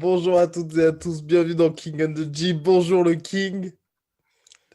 Bonjour à toutes et à tous, bienvenue dans King and the G. Bonjour le King.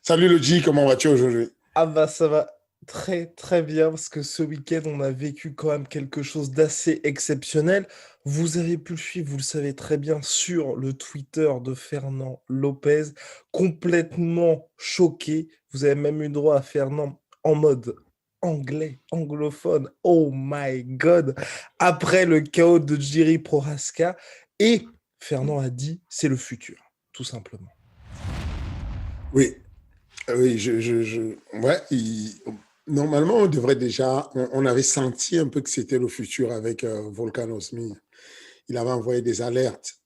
Salut le G, comment vas-tu aujourd'hui? Ah bah ça va très très bien parce que ce week-end on a vécu quand même quelque chose d'assez exceptionnel. Vous avez pu le suivre, vous le savez très bien, sur le Twitter de Fernand Lopez, complètement choqué. Vous avez même eu droit à Fernand en mode anglais, anglophone. Oh my God! Après le chaos de Jiri Prohaska. Et Fernand a dit, c'est le futur, tout simplement. Oui, oui, ouais, normalement, on devrait déjà, on avait senti un peu que c'était le futur avec Volkan Osmi. Il avait envoyé des alertes.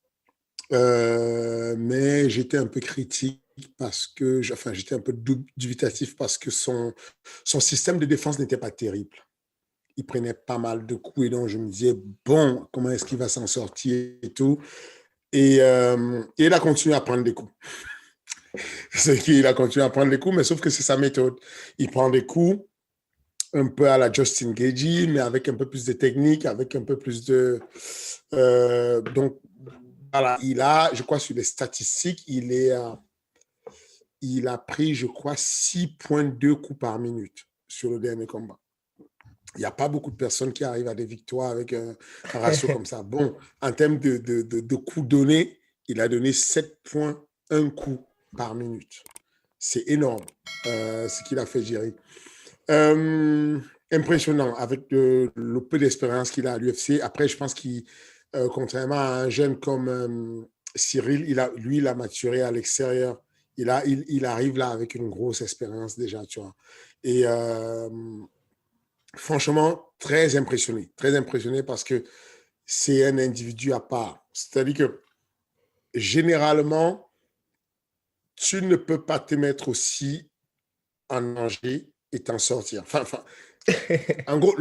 Mais j'étais un peu critique parce que, enfin, j'étais un peu dubitatif parce que son système de défense n'était pas terrible. Il prenait pas mal de coups et donc je me disais, bon, comment est-ce qu'il va s'en sortir et tout. Et il a continué à prendre des coups. C'est qu'il a continué à prendre des coups, mais sauf que c'est sa méthode. Il prend des coups un peu à la Justin Gaethje, mais avec un peu plus de technique, avec un peu plus de... donc, voilà, il a, je crois, sur les statistiques, il a pris, je crois, 6,2 coups par minute sur le dernier combat. Il n'y a pas beaucoup de personnes qui arrivent à des victoires avec un ratio comme ça. Bon, en termes de coups donnés, il a donné 7,1 coups par minute. C'est énorme ce qu'il a fait, Jerry. Euh, Impressionnant avec le peu d'expérience qu'il a à l'UFC. Après, je pense qu'il, contrairement à un jeune comme Cyril, lui, il a maturé à l'extérieur. Il arrive là avec une grosse expérience déjà, tu vois. Et franchement, très impressionné parce que c'est un individu à part. C'est-à-dire que généralement, tu ne peux pas te mettre aussi en danger et t'en sortir. En gros,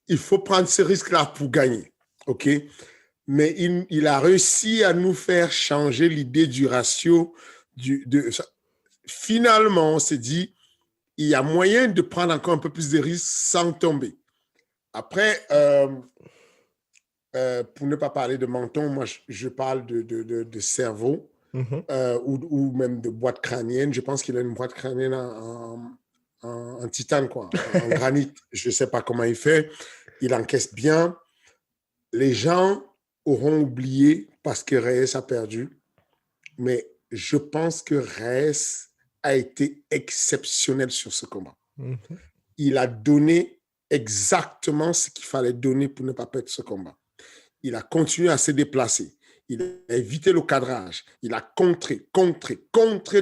il faut prendre ce risque-là pour gagner. OK? Mais il a réussi à nous faire changer l'idée du ratio. Finalement, on s'est dit, il y a moyen de prendre encore un peu plus de risques sans tomber. Après, pour ne pas parler de menton, moi, je parle de cerveau Mhm. ou même de boîte crânienne. Je pense qu'il a une boîte crânienne en titane, quoi, en granit. Je ne sais pas comment il fait. Il encaisse bien. Les gens auront oublié parce que Reyes a perdu. Mais je pense que Reyes a été exceptionnel sur ce combat. Mhm. Il a donné exactement ce qu'il fallait donner pour ne pas perdre ce combat. Il a continué à se déplacer. Il a évité le cadrage. Il a contré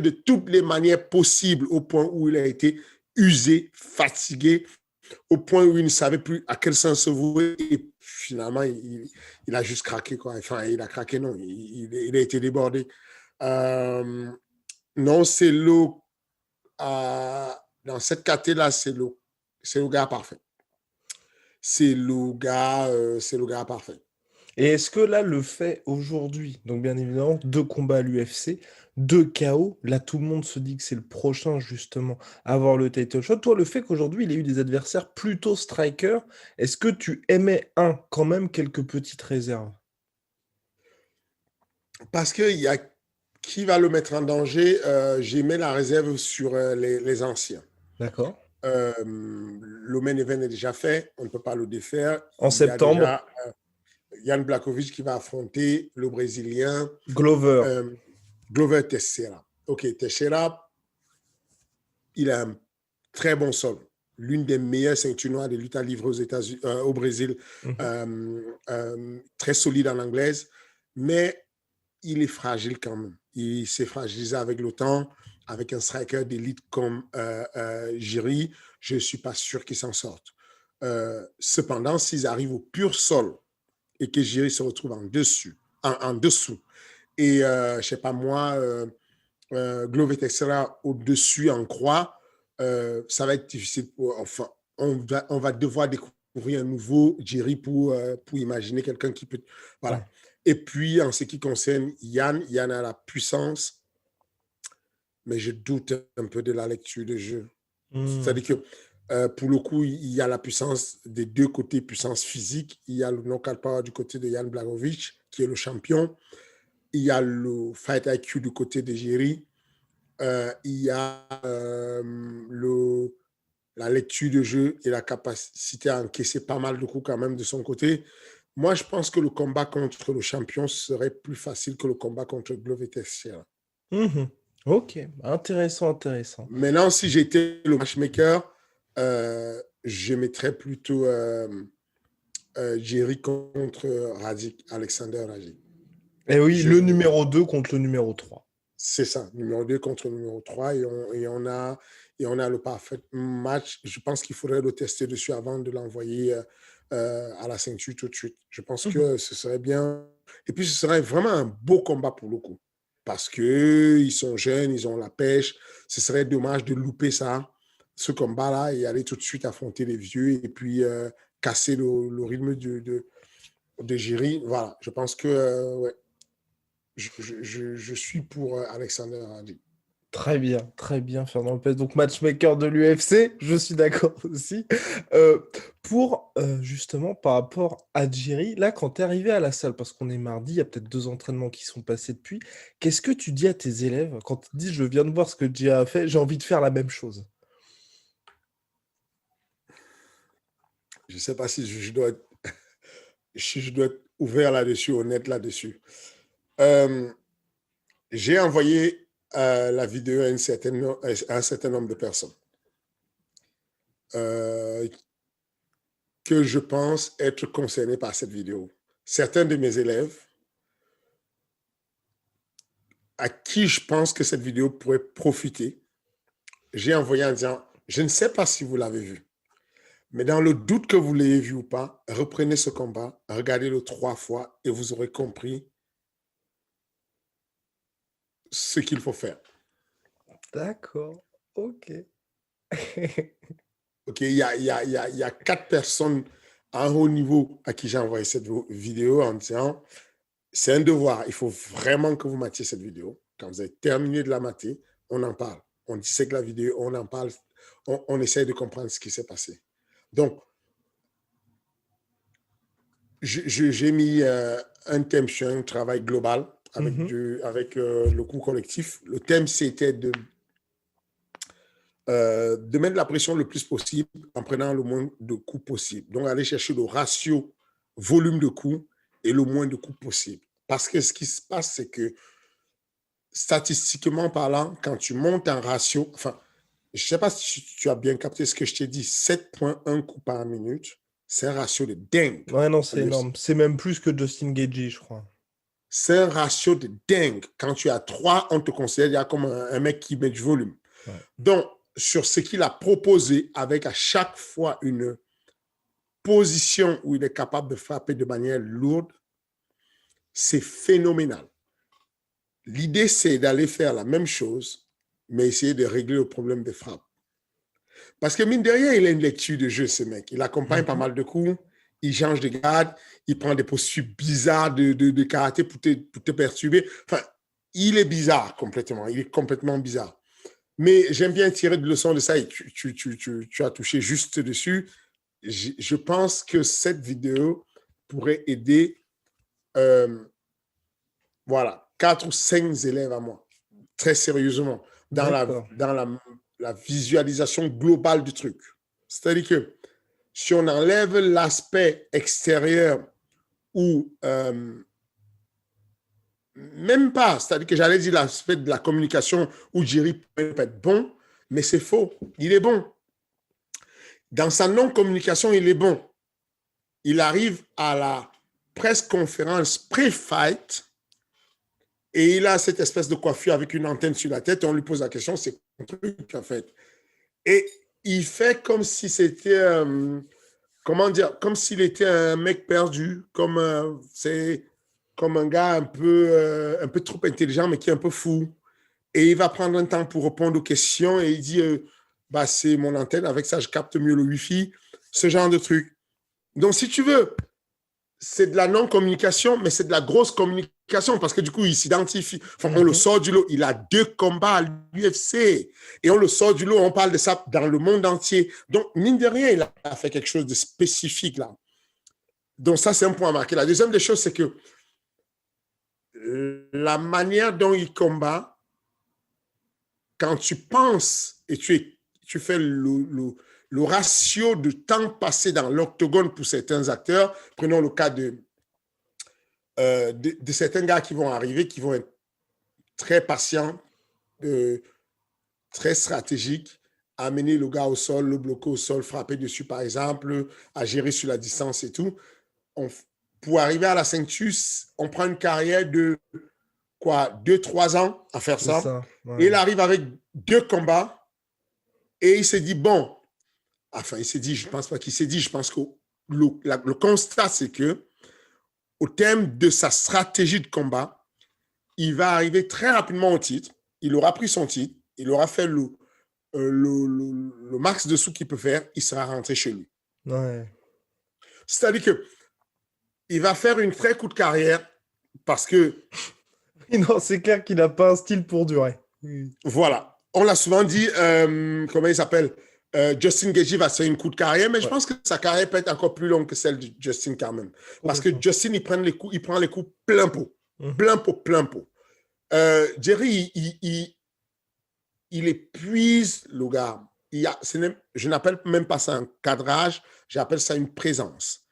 de toutes les manières possibles au point où il a été usé, fatigué, au point où il ne savait plus à quel sens se vouer. Et finalement, il a juste craqué, quoi. Enfin, il a craqué, non. Il a été débordé. Euh, non, c'est dans cette catégorie-là, c'est le gars parfait. C'est le gars parfait. Et est-ce que là, le fait aujourd'hui, donc bien évidemment, deux combats à l'UFC, deux KO, là tout le monde se dit que c'est le prochain justement à avoir le title shot. Toi, le fait qu'aujourd'hui il ait eu des adversaires plutôt striker, est-ce que tu émets quand même quelques petites réserves? Parce qu'il y a qui va le mettre en danger, j'ai mis la réserve sur les anciens. D'accord. Le main event est déjà fait, on ne peut pas le défaire. En Il y a septembre, déjà Jan Blachowicz qui va affronter le Brésilien Glover. euh, Glover Teixeira. Ok, Teixeira, il a un très bon sol. L'une des meilleures ceintures noires de lutte à livre au Brésil, Mhm. très solide en anglaise, mais il est fragile quand même. Il s'est fragilisé avec le temps, avec un striker d'élite comme Jiri. Je ne suis pas sûr qu'il s'en sorte. Cependant, s'ils arrivent au pur sol et que Jiri se retrouve en dessous, et je ne sais pas moi, Glover Teixeira au-dessus en croix, ça va être difficile. Enfin, on va devoir découvrir un nouveau Jerry pour imaginer quelqu'un qui peut. Voilà. Ouais. Et puis, en ce qui concerne Yann a la puissance, mais je doute un peu de la lecture de jeu. Hmm. C'est-à-dire que pour le coup, il y a la puissance des deux côtés, puissance physique. Il y a le knockout power du côté de Jan Blachowicz, qui est le champion. Il y a le Fight IQ du côté de Jerry. Il y a la lecture de jeu et la capacité à encaisser pas mal de coups quand même de son côté. Moi, je pense que le combat contre le champion serait plus facile que le combat contre Glover Teixeira. Ok, intéressant, intéressant. Maintenant, si j'étais le matchmaker, je mettrais plutôt Jerry contre Radik, Alexander Radik. Et oui, le numéro 2 contre le numéro 3. C'est ça, numéro 2 contre le numéro 3 et on a le parfait match. Je pense qu'il faudrait le tester dessus avant de l'envoyer à la ceinture tout de suite. Je pense que ce serait bien. Et puis, ce serait vraiment un beau combat pour le coup. Parce qu'ils sont jeunes, ils ont la pêche. Ce serait dommage de louper ça, ce combat-là, et aller tout de suite affronter les vieux et puis casser le rythme de Jerry. Voilà, je pense que ouais, je suis pour Alexander Hardy. Très bien, Fernand Lopez. Donc, matchmaker de l'UFC, je suis d'accord aussi. Pour, justement, par rapport à Jerry, là, quand tu es arrivé à la salle, parce qu'on est mardi, il y a peut-être 2 entraînements qui sont passés depuis, qu'est-ce que tu dis à tes élèves quand ils disent « Je viens de voir ce que Jerry a fait, j'ai envie de faire la même chose ». Je ne sais pas si je dois être ouvert là-dessus, honnête là-dessus. J'ai envoyé la vidéo à un certain nombre de personnes que je pense être concernés par cette vidéo. Certains de mes élèves à qui je pense que cette vidéo pourrait profiter, j'ai envoyé en disant, je ne sais pas si vous l'avez vu, mais dans le doute que vous l'ayez vu ou pas, reprenez ce combat, regardez-le 3 fois et vous aurez compris ce qu'il faut faire. D'accord, ok. Ok, il y a 4 personnes à un haut niveau à qui j'ai envoyé cette vidéo en disant, c'est un devoir, il faut vraiment que vous matiez cette vidéo. Quand vous avez terminé de la mater, on en parle. On dissèque la vidéo, on en parle, on essaye de comprendre ce qui s'est passé. Donc, j'ai mis un thème sur un travail global avec, le cours collectif. Le thème, c'était de mettre la pression le plus possible en prenant le moins de coups possible. Donc, aller chercher le ratio volume de coups et le moins de coups possible. Parce que ce qui se passe, c'est que statistiquement parlant, quand tu montes un ratio, enfin, je ne sais pas si tu as bien capté ce que je t'ai dit, 7,1 coups par minute, c'est un ratio de dingue. Ouais, non, c'est énorme. C'est même plus que Justin Gaethje, je crois. C'est un ratio de dingue. Quand tu as 3, on te considère comme un mec qui met du volume. Ouais. Donc, sur ce qu'il a proposé, avec à chaque fois une position où il est capable de frapper de manière lourde, c'est phénoménal. L'idée, c'est d'aller faire la même chose, mais essayer de régler le problème des frappes. Parce que mine de rien, il a une lecture de jeu, ce mec. Il accompagne pas mal de coups, il change de garde, il prend des postures bizarres de karaté pour te perturber. Enfin, il est bizarre complètement. Il est complètement bizarre. Mais j'aime bien tirer de leçons de ça et tu as touché juste dessus. Je pense que cette vidéo pourrait aider voilà, 4 ou 5 élèves à moi, très sérieusement, dans la visualisation globale du truc. C'est-à-dire que si on enlève l'aspect extérieur ou même pas, c'est-à-dire que j'allais dire l'aspect de la communication où Jerry peut être bon, mais c'est faux, il est bon. Dans sa non-communication, il est bon. Il arrive à la presse-conférence pré-fight et il a cette espèce de coiffure avec une antenne sur la tête et on lui pose la question, c'est un truc en fait. Et il fait comme si c'était, comment dire, comme s'il était un mec perdu, comme c'est comme un gars un peu trop intelligent mais qui est un peu fou. Et il va prendre un temps pour répondre aux questions et il dit, bah, c'est mon antenne, avec ça je capte mieux le Wi-Fi, ce genre de truc. Donc si tu veux, c'est de la non-communication, mais c'est de la grosse communication parce que du coup, il s'identifie. Enfin, on le sort du lot. Il a 2 combats à l'UFC et on le sort du lot. On parle de ça dans le monde entier. Donc, mine de rien, il a fait quelque chose de spécifique là. Donc, ça, c'est un point à marquer. La deuxième des choses, c'est que la manière dont il combat, quand tu penses et tu fais le ratio de temps passé dans l'octogone pour certains acteurs, prenons le cas de certains gars qui vont arriver, qui vont être très patients, très stratégiques, amener le gars au sol, le bloquer au sol, frapper dessus par exemple, à gérer sur la distance et tout. Pour arriver à la ceinture, on prend une carrière de quoi, 2-3 ans à faire C'est ça. ça. Et il Ouais. arrive avec 2 combats et il s'est dit, bon, enfin, il s'est dit, je pense pas qu'il s'est dit, je pense que le constat, c'est que au terme de sa stratégie de combat, il va arriver très rapidement au titre, il aura pris son titre, il aura fait le max de sous qu'il peut faire, il sera rentré chez lui. Ouais. C'est-à-dire que il va faire une très courte carrière parce que, Et non, c'est clair qu'il n'a pas un style pour durer. voilà, on l'a souvent dit, comment il s'appelle, Justin Gaethje va faire une courte carrière, mais je Ouais, pense que sa carrière peut être encore plus longue que celle de Justin quand même. Parce que complètement. Justin, il prend les coups plein pot. Mhm. Plein pot, plein pot. Jerry, il épuise le gars. Je n'appelle même pas ça un cadrage, j'appelle ça une présence.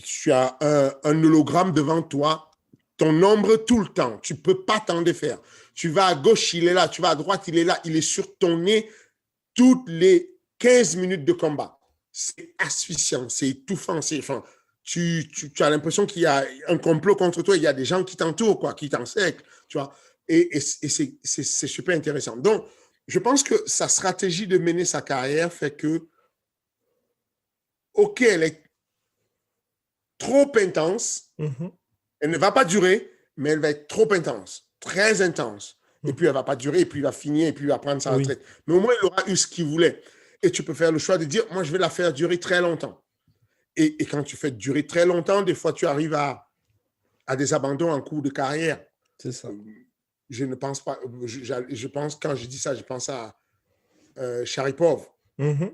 Tu as un hologramme devant toi, ton ombre tout le temps. Tu ne peux pas t'en défaire. Tu vas à gauche, il est là. Tu vas à droite, il est là. Il est sur ton nez toutes les 15 minutes de combat. C'est asphyxiant, c'est étouffant. Enfin, tu as l'impression qu'il y a un complot contre toi. Il y a des gens qui t'entourent, quoi, qui t'encerclent. Tu vois. Et c'est super intéressant. Donc, je pense que sa stratégie de mener sa carrière fait que, OK, elle est trop intense. Mhm. Elle ne va pas durer, mais elle va être trop intense, très intense. Et puis, Mhm. elle ne va pas durer, et puis il va finir, et puis il va prendre sa Oui, retraite. Mais au moins, il aura eu ce qu'il voulait. Et tu peux faire le choix de dire, moi, je vais la faire durer très longtemps. Et quand tu fais durer très longtemps, des fois, tu arrives à des abandons en cours de carrière. c'est ça. Je ne pense pas, je pense, quand je dis ça, je pense à Sharipov. Mhm.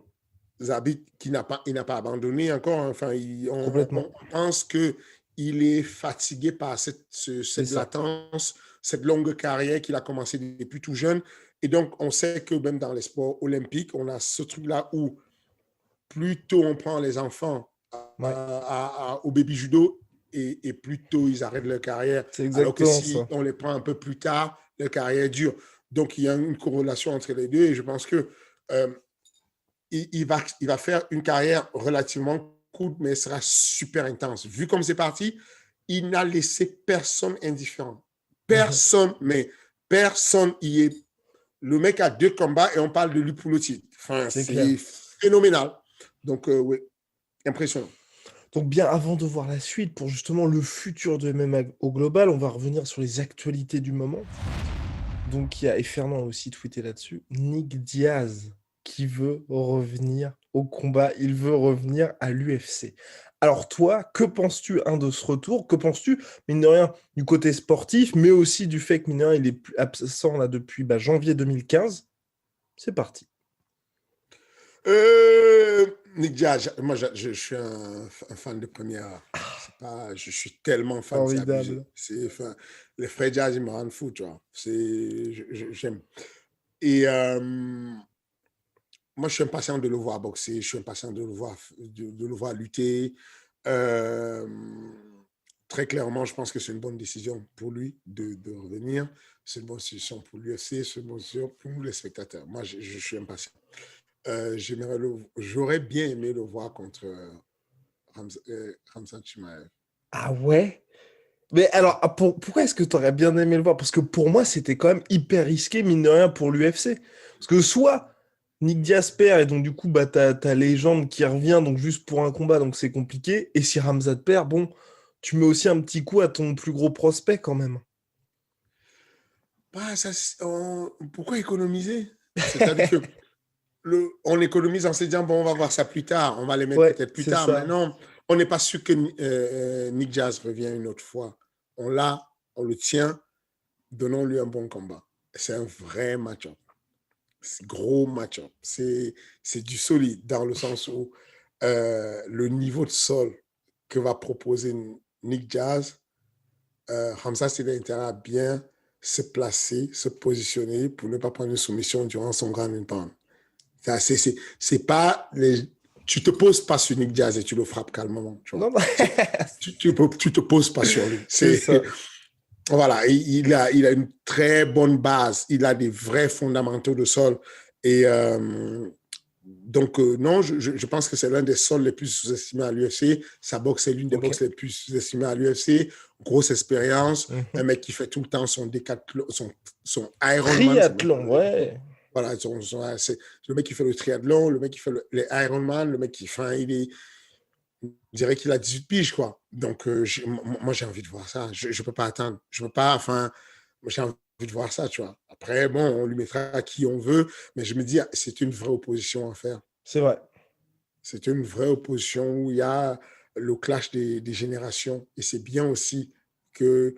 Zabit qui il n'a pas abandonné encore. Enfin, Complètement. on pense qu'il est fatigué par C'est cette ça. latence, cette longue carrière qu'il a commencé depuis tout jeune. Et donc, on sait que même dans les sports olympiques, on a ce truc-là où plus tôt on prend les enfants Ouais, au baby judo et plus tôt ils arrêtent leur carrière. c'est Alors que exactement si ça. on les prend un peu plus tard, leur carrière dure. Donc, il y a une corrélation entre les deux et je pense que il va faire une carrière relativement courte, mais elle sera super intense. Vu comme c'est parti, il n'a laissé personne indifférent. Mhm. Personne, mais personne y est. Le mec a 2 combats et on parle de lui pour le titre. Enfin, C'est clair. c'est phénoménal. Donc, oui, impressionnant. Donc bien avant de voir la suite, pour justement le futur de MMA au global, on va revenir sur les actualités du moment. Donc il y a, et Fernand a aussi tweeté là-dessus, Nick Diaz qui veut revenir au combat, il veut revenir à l'UFC. Alors toi, que penses-tu de ce retour? Que penses-tu, mine de rien, du côté sportif, mais aussi du fait que mine de rien, il est absent là depuis janvier 2015? C'est parti. Nick Diaz, moi je suis un fan de première. C'est pas, je suis tellement fan, c'est abusé. Formidable. Enfin, les frères Diaz, ils me rendent fou, tu vois. J'aime. Et moi, je suis impatient de le voir boxer, je suis impatient de le voir lutter. Euh, Très clairement, je pense que c'est une bonne décision pour lui de revenir. C'est une bonne décision pour l'UFC, c'est une bonne décision pour nous, les spectateurs. Moi, je suis impatient. J'aurais bien aimé le voir contre Ramzan Chimaev. Ah ouais? Mais alors, pourquoi est-ce que tu aurais bien aimé le voir? Parce que pour moi, c'était quand même hyper risqué, mine de rien, pour l'UFC. Parce que soit Nick Diaz perd, et donc du coup, bah, t'as Légende qui revient, donc juste pour un combat, donc c'est compliqué. Et si Ramzat perd, bon, tu mets aussi un petit coup à ton plus gros prospect quand même. Bah, pourquoi économiser? C'est-à-dire que on économise en se disant, bon, on va voir ça plus tard, on va les mettre Ouais, peut-être plus c'est tard. Mais ça. non, on n'est pas sûr que Nick Diaz revienne une autre fois. On l'a, on le tient, donnons-lui un bon combat. C'est un vrai match-up. Gros match-up. C'est du solide dans le sens où le niveau de sol que va proposer Nick Diaz, Hamza, il a intérêt à bien se placer, se positionner pour ne pas prendre une soumission durant son grand pound. C'est pas tu te poses pas sur Nick Diaz et tu le frappes calmement, tu vois. Non, non. Tu te poses pas sur lui. C'est ça. Voilà, il a une très bonne base. Il a des vrais fondamentaux de sol. Et donc, non, je pense que c'est l'un des sols les plus sous-estimés à l'UFC. Sa boxe, c'est l'une des Ok. boxes les plus sous-estimées à l'UFC. Grosse expérience. Un Mhm. mec qui fait tout le temps son décathlon, son Ironman. C'est même pas Triathlon, ouais. voilà, c'est le mec qui fait le triathlon, le mec qui fait les Ironman, le mec qui fait, on dirait qu'il a 18 piges, quoi. Donc, moi, j'ai envie de voir ça. Je ne peux pas attendre. Je peux pas, enfin, moi, j'ai envie de voir ça, tu vois. Après, bon, on lui mettra à qui on veut, mais je me dis, c'est une vraie opposition à faire. C'est vrai. C'est une vraie opposition où il y a le clash des générations. Et c'est bien aussi que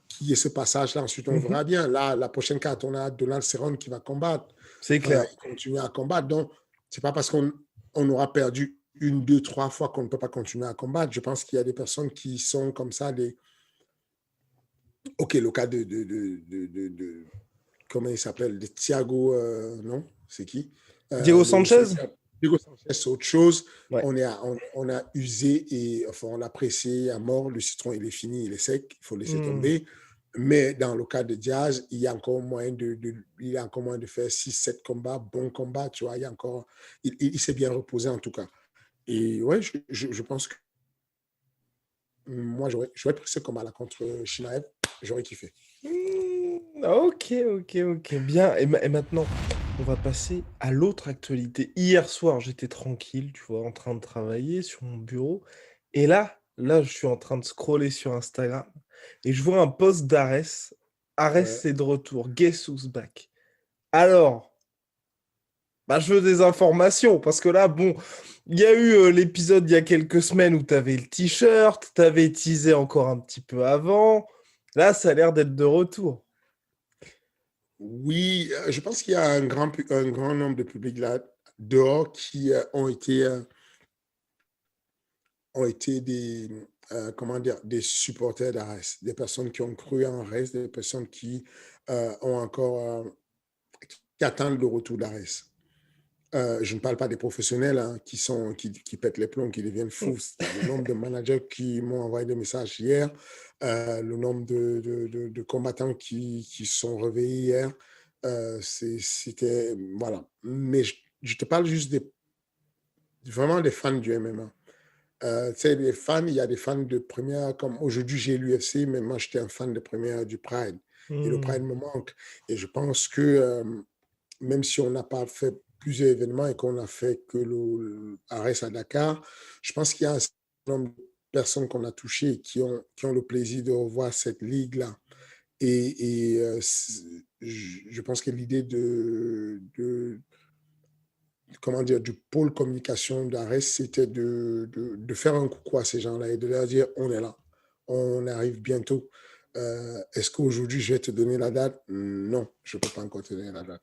qu'il y ait ce passage-là. Ensuite, on Mhm. verra bien. Là, la prochaine carte, on a Donald Cerrone qui va combattre. C'est clair. Il continue à combattre. Donc, c'est pas parce qu'on aura perdu une, deux, trois fois qu'on ne peut pas continuer à combattre. Je pense qu'il y a des personnes qui sont comme ça. OK, le cas comment il s'appelle? De Thiago, non? C'est qui? Diego Sanchez? Diego Sanchez, c'est autre chose. Ouais. On a usé et enfin, on a pressé à mort. Le citron, il est fini, il est sec. Il faut laisser Hmm. tomber. Mais dans le cas de Diaz, il y a encore moyen il y a encore moyen de faire 6, 7 combats, bons combats, tu vois. Il y a encore, il s'est bien reposé en tout cas. Et ouais, je pense que moi, j'aurais pris ce combat-là contre Chimaev. J'aurais kiffé. Ok, ok, ok. Bien. Et maintenant, on va passer à l'autre actualité. Hier soir, j'étais tranquille, tu vois, en train de travailler sur mon bureau. Et là, je suis en train de scroller sur Instagram et je vois un post d'Ares. Ares, Ouais. c'est de retour. Guess who's back? Alors, bah, je veux des informations parce que là, bon, il y a eu l'épisode il y a quelques semaines où tu avais le t-shirt, tu avais teasé encore un petit peu avant. Là, ça a l'air d'être de retour. Oui, je pense qu'il y a un grand nombre de publics là dehors qui ont été comment dire, des supporters d'Arès, des personnes qui ont cru en Arès, des personnes qui ont encore, qui attendent le retour d'Arès. Je ne parle pas des professionnels hein, qui pètent les plombs, qui deviennent fous. Le nombre de managers qui m'ont envoyé des messages hier, le nombre de combattants qui sont réveillés hier, c'était. Voilà. Mais je te parle juste vraiment des fans du MMA. Tu sais, les fans, il y a des fans de première, comme aujourd'hui j'ai l'UFC, mais moi j'étais un fan de première du Pride. Et le Hmm. Pride me manque. Et je pense que même si on n'a pas fait plusieurs événements et qu'on a fait que le Arès à Dakar, je pense qu'il y a un certain nombre de personnes qu'on a touchées qui ont le plaisir de revoir cette ligue-là. Et je pense que l'idée comment dire, du pôle communication d'Arès, c'était de faire un coucou à ces gens-là et de leur dire on est là, on arrive bientôt. Est-ce qu'aujourd'hui je vais te donner la date? Non, je ne peux pas encore te donner la date.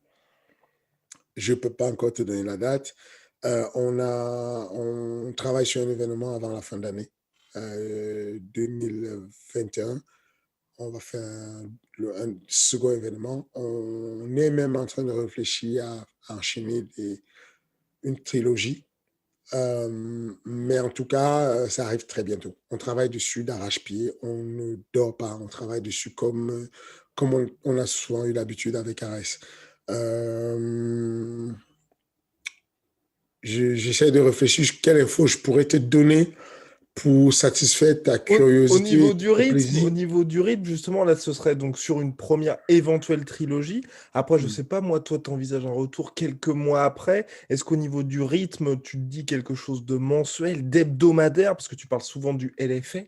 Je ne peux pas encore te donner la date. On travaille sur un événement avant la fin d'année 2021. On va faire un second événement. On est même en train de réfléchir à enchaîner une trilogie. Mais en tout cas, ça arrive très bientôt. On travaille dessus d'arrache-pied. On ne dort pas. On travaille dessus comme on a souvent eu l'habitude avec Ares. J'essaie de réfléchir quelle info je pourrais te donner pour satisfaire ta Au curiosité niveau et du ton rythme, plaisir. justement, là, ce serait donc sur une première éventuelle trilogie. Après, je sais pas, moi, toi, tu envisages un retour quelques mois après. Est-ce qu'au niveau du rythme, tu te dis quelque chose de mensuel, d'hebdomadaire, parce que tu parles souvent du LFA?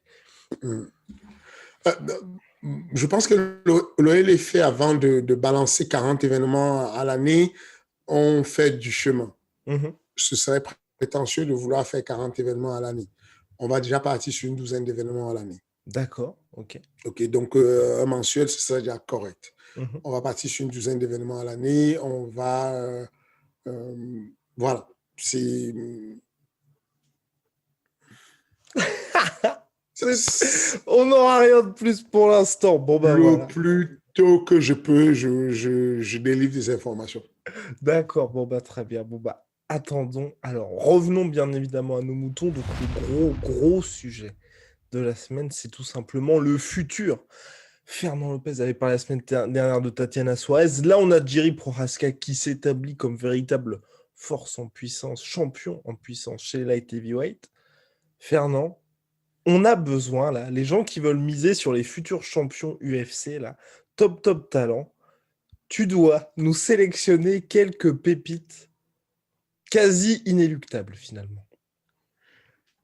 Euh, je pense que le LFA, avant de balancer 40 événements à l'année, on fait du chemin. Mhm. Ce serait prétentieux de vouloir faire 40 événements à l'année. On va déjà partir sur une douzaine d'événements à l'année. D'accord, ok. OK, donc un mensuel, ce serait déjà correct. Mhm. On va partir sur une douzaine d'événements à l'année. On va. Euh, voilà. C'est On n'aura rien de plus pour l'instant. Bon, bah Le voilà. plus tôt que je peux, je délivre des informations. D'accord, bon, bah très bien. Bon, bah attendons. Alors, revenons bien évidemment à nos moutons. Donc, le gros sujet de la semaine, c'est tout simplement le futur. Fernand Lopez avait parlé la semaine dernière de Tatiana Suarez. Là, on a Jiri Prohaska qui s'établit comme véritable force en puissance, champion en puissance chez les light heavyweight. Fernand, on a besoin, là, les gens qui veulent miser sur les futurs champions UFC, là, top talent, tu dois nous sélectionner quelques pépites quasi inéluctables, finalement.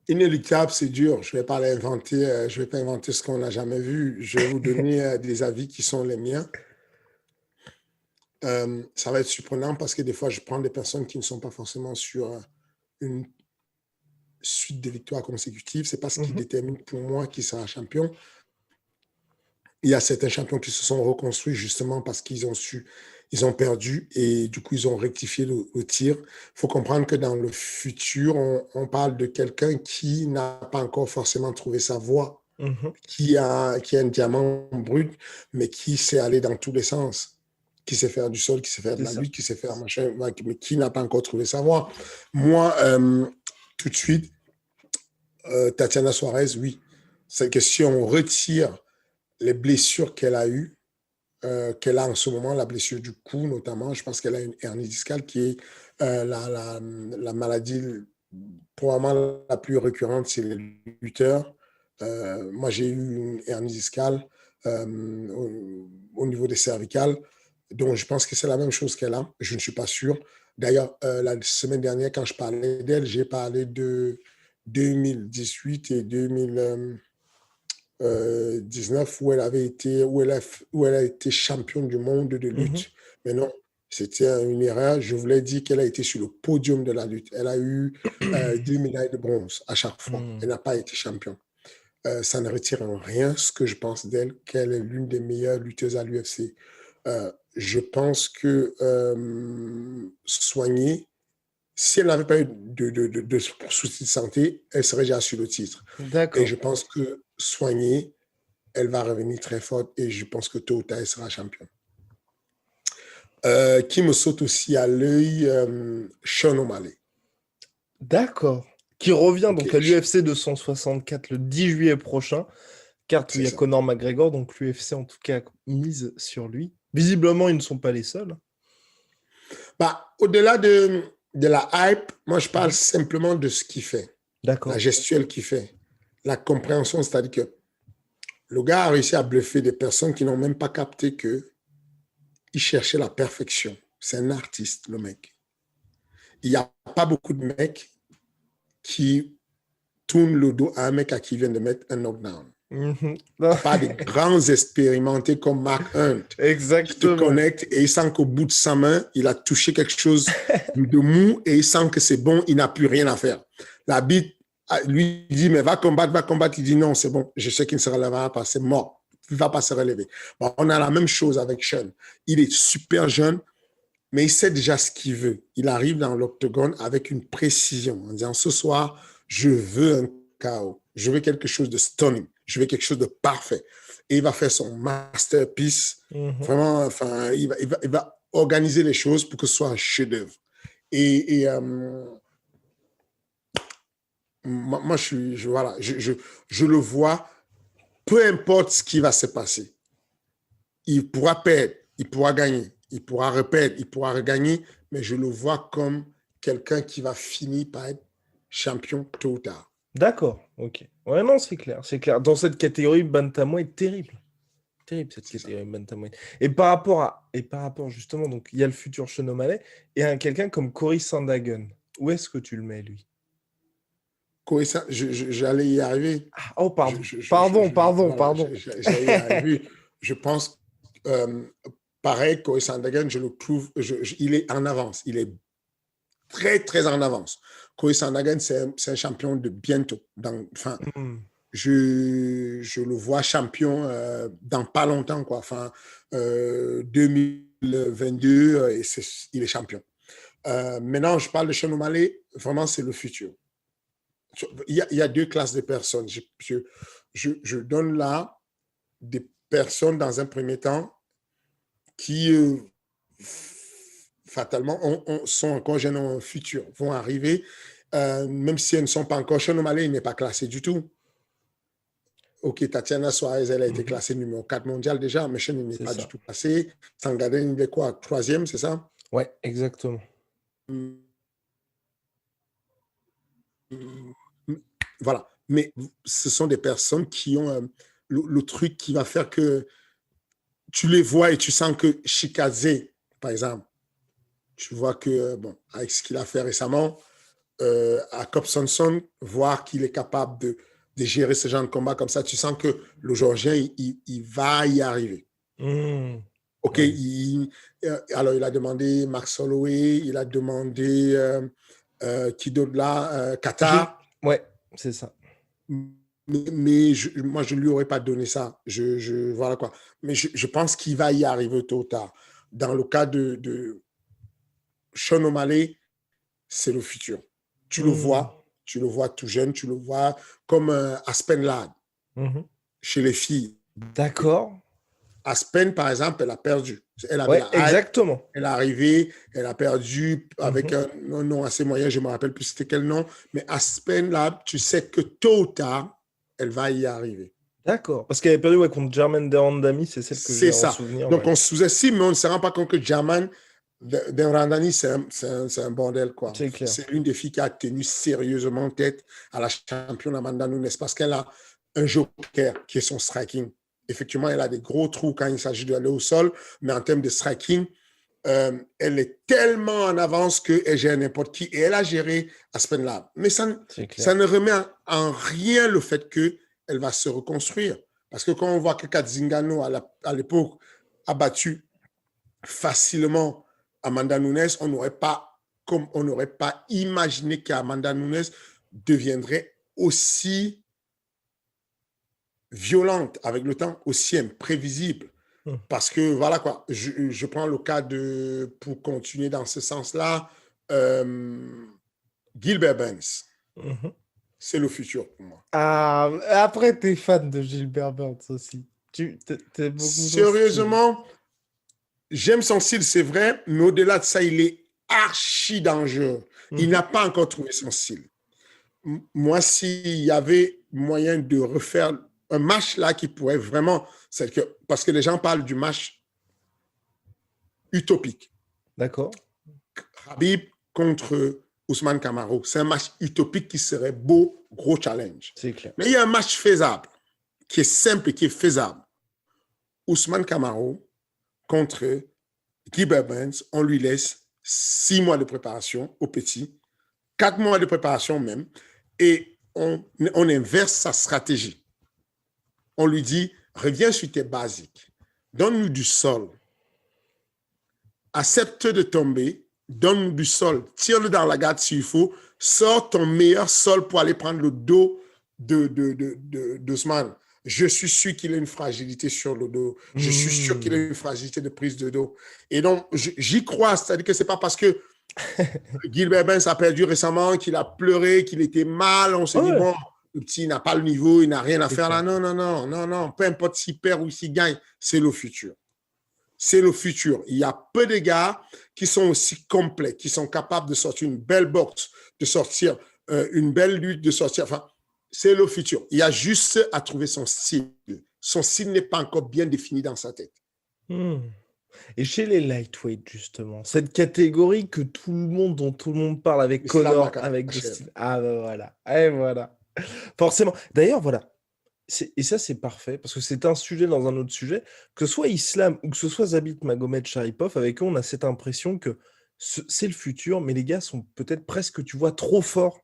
Inéluctable, c'est dur. Je ne vais pas l'inventer. Je vais pas inventer ce qu'on n'a jamais vu. Je vais vous donner des avis qui sont les miens. Ça va être surprenant parce que des fois, je prends des personnes qui ne sont pas forcément sur une suite de victoires consécutives. Ce n'est pas ce qui détermine pour moi qui sera champion. Il y a certains champions qui se sont reconstruits justement parce qu'ils ont perdu et du coup, ils ont rectifié le tir. Il faut comprendre que dans le futur, on parle de quelqu'un qui n'a pas encore forcément trouvé sa voie, qui a un diamant brut, mais qui sait aller dans tous les sens, qui sait faire du sol, qui sait faire de la lutte, qui sait faire machin, mais qui n'a pas encore trouvé sa voie. Moi, tout de suite, Tatiana Suarez, oui. C'est que si on retire les blessures qu'elle a eues, qu'elle a en ce moment, la blessure du cou notamment, je pense qu'elle a une hernie discale qui est la maladie probablement la plus récurrente chez les lutteurs. Moi, j'ai eu une hernie discale au niveau des cervicales, donc je pense que c'est la même chose qu'elle a. Je ne suis pas sûr. D'ailleurs, la semaine dernière, quand je parlais d'elle, j'ai parlé de 2018 et 2019 où elle a été championne du monde de lutte. Mais non, c'était une erreur. Je voulais dire qu'elle a été sur le podium de la lutte. Elle a eu 2 médailles de bronze à chaque fois. Elle n'a pas été championne. Ça ne retire en rien ce que je pense d'elle, qu'elle est l'une des meilleures lutteuses à l'UFC. Je pense que soigner, si elle n'avait pas eu de soucis de santé, elle serait déjà sur le titre. Et D'accord. je pense que soignée, elle va revenir très forte et je pense que tôt ou tard, elle sera championne. Qui me saute aussi à l'œil, Sean O'Malley. D'accord. Qui revient Okay. donc à l'UFC 264 le 10 juillet prochain. Carte où il y a Conor McGregor, donc l'UFC en tout cas mise sur lui. Visiblement, ils ne sont pas les seuls. Bah, au-delà de la hype, moi je parle simplement de ce qu'il fait. D'accord. La gestuelle qu'il fait. La compréhension, c'est-à-dire que le gars a réussi à bluffer des personnes qui n'ont même pas capté qu'il cherchait la perfection. C'est un artiste, le mec. Il n'y a pas beaucoup de mecs qui tournent le dos à un mec à qui vient de mettre un knockdown. Pas des grands expérimentés comme Mark Hunt. Exactement. Qui te connecte et il sent qu'au bout de sa main, il a touché quelque chose de mou et il sent que c'est bon, il n'a plus rien à faire. La bite lui dit, mais va combattre. Il dit, non, c'est bon, je sais qu'il ne se relèvera pas, c'est mort. Il ne va pas se relever. Bon, on a la même chose avec Sean. Il est super jeune, mais il sait déjà ce qu'il veut. Il arrive dans l'octogone avec une précision en disant, ce soir, je veux un KO. Je veux quelque chose de stunning. Je veux quelque chose de parfait. Et il va faire son masterpiece. Vraiment, enfin, il va organiser les choses pour que ce soit un chef-d'œuvre. Et moi, je le vois, peu importe ce qui va se passer. Il pourra perdre, il pourra gagner, il pourra reperdre, il pourra regagner, mais je le vois comme quelqu'un qui va finir par être champion tôt ou tard. D'accord, ok. Ouais, non, c'est clair, c'est clair. Dans cette catégorie, bantamweight, terrible. Terrible cette catégorie bantamweight. Et par rapport justement, donc il y a le futur Sean O'Malley et quelqu'un comme Cory Sandhagen. Où est-ce que tu le mets, lui? Cory, j'allais y arriver. Ah, oh, pardon. Pardon. J'allais y arriver. Je pense, pareil, Cory Sandhagen, je le trouve, il est en avance. Il est très, très en avance. Cory Sandhagen, c'est un champion de bientôt. Enfin, je le vois champion dans pas longtemps, quoi. Enfin, 2022, il est champion. Maintenant, je parle de Sean O'Malley, vraiment, c'est le futur. il y a deux classes de personnes. Je donne là des personnes dans un premier temps qui fatalement sont encore jeunes en futur, vont arriver, même si elles ne sont pas encore. Sean O'Malley, il n'est pas classé du tout. Ok, Tatiana Suarez, elle a été classée numéro 4 mondial déjà, mais Sean, il n'est pas du tout classé. Sangaden, il est quoi? 3e, c'est ça? Ouais, exactement. Voilà. Mais ce sont des personnes qui ont le truc qui va faire que tu les vois et tu sens que Chikaze, par exemple, tu vois que, bon, avec ce qu'il a fait récemment, à Kobson, voir qu'il est capable de gérer ce genre de combat comme ça, tu sens que le Georgien, il va y arriver. OK, Ouais. alors il a demandé Max Holloway, il a demandé qui d'autre là, Qatar. Ouais, c'est ça. Mais moi, je ne lui aurais pas donné ça. Voilà quoi. Mais je pense qu'il va y arriver tôt ou tard. Dans le cas de Sean O'Malley, c'est le futur. Tu le vois tout jeune, tu le vois comme Aspen Ladd chez les filles. D'accord. Aspen, par exemple, elle a perdu. Elle avait Ouais, la hype, exactement. elle est arrivée, elle a perdu avec un nom assez moyen, je ne me rappelle plus c'était quel nom, mais Aspen Ladd, tu sais que tôt ou tard, elle va y arriver. D'accord. Parce qu'elle avait perdu contre Germaine Derandami, c'est celle que j'ai C'est en ça. souvenir. Donc, Ouais. on sous-estime, mais on ne se rend pas compte que Germaine Derandami, c'est un bordel, quoi. C'est clair. C'est l'une des filles qui a tenu sérieusement tête à la championne Amanda Nunes parce qu'elle a un joker qui est son striking. Effectivement, elle a des gros trous quand il s'agit d'aller au sol, mais en termes de striking, elle est tellement en avance qu'elle gère n'importe qui et elle a géré Aspen Ladd. Mais ça ne remet en rien le fait qu'elle va se reconstruire. Parce que quand on voit que Katzingano, à l'époque, a battu facilement Amanda Nunes, on n'aurait pas imaginé qu'Amanda Nunes deviendrait aussi violente avec le temps, aussi imprévisible. Parce que, voilà quoi, je prends le cas pour continuer dans ce sens-là, Gilbert Burns. C'est le futur pour moi. Ah, après, t'es fan de Gilbert Burns aussi. T'es beaucoup Sérieusement, j'aime son style, c'est vrai, mais au-delà de ça, il est archi dangereux. Il n'a pas encore trouvé son style. Moi, s'il y avait moyen de refaire un match là qui pourrait vraiment... parce que les gens parlent du match utopique. D'accord. Khabib contre Ousmane Camaro. C'est un match utopique qui serait beau, gros challenge. C'est clair. Mais il y a un match faisable, qui est simple et qui est faisable. Ousmane Camaro contre Gilbert Burns, on lui laisse 6 mois de préparation au petit, 4 mois de préparation même, et on inverse sa stratégie. On lui dit, reviens sur tes basiques, donne-nous du sol, accepte de tomber, donne-nous du sol, tire-le dans la garde s'il faut, sors ton meilleur sol pour aller prendre le dos d'Ousmane. Je suis sûr qu'il a une fragilité sur le dos. Je suis sûr qu'il a une fragilité de prise de dos. Et donc, j'y crois. C'est-à-dire que ce n'est pas parce que Gilbert Burns a perdu récemment, qu'il a pleuré, qu'il était mal. On se dit, bon, le petit n'a pas le niveau, il n'a rien à faire là. Non, non, non, non, non. Peu importe s'il perd ou s'il gagne, c'est le futur. C'est le futur. Il y a peu de gars qui sont aussi complets, qui sont capables de sortir une belle boxe, de sortir une belle lutte, de sortir... Enfin, c'est le futur. Il y a juste à trouver son style. Son style n'est pas encore bien défini dans sa tête. Et chez les lightweight, justement, cette catégorie dont tout le monde parle avec Conor, avec Dustin. Ah ben voilà. Et voilà. Forcément. D'ailleurs, voilà. Et ça, c'est parfait, parce que c'est un sujet dans un autre sujet. Que ce soit Islam ou que ce soit Zabit Magomedsharipov, avec eux, on a cette impression que c'est le futur, mais les gars sont peut-être presque, tu vois, trop forts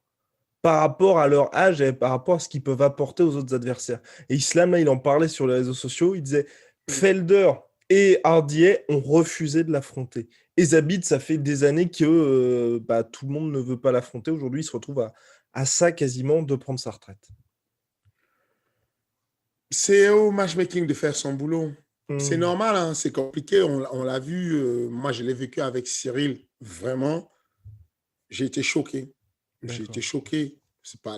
par rapport à leur âge et par rapport à ce qu'ils peuvent apporter aux autres adversaires. Et Islam, là, il en parlait sur les réseaux sociaux, il disait Felder et Hardier ont refusé de l'affronter. Et Zabit, ça fait des années que tout le monde ne veut pas l'affronter. Aujourd'hui, il se retrouve à ça quasiment de prendre sa retraite. C'est au matchmaking de faire son boulot. C'est normal, hein, c'est compliqué. On l'a vu, moi je l'ai vécu avec Cyril. Vraiment, j'ai été choqué. J'ai été choqué.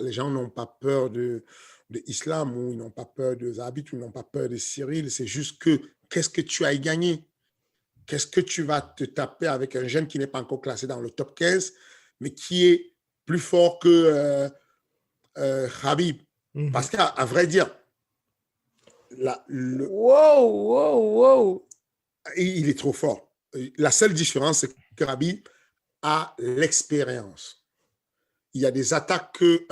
Les gens n'ont pas peur de l'islam ou ils n'ont pas peur de Zabit ou ils n'ont pas peur de Cyril. C'est juste que qu'est-ce que tu as à y gagner? Qu'est-ce que tu vas te taper avec un jeune qui n'est pas encore classé dans le top 15, mais qui est plus fort que Khabib? Parce qu'à vrai dire, wow. Il est trop fort. La seule différence, c'est que Khabib a l'expérience. Il y a des attaques que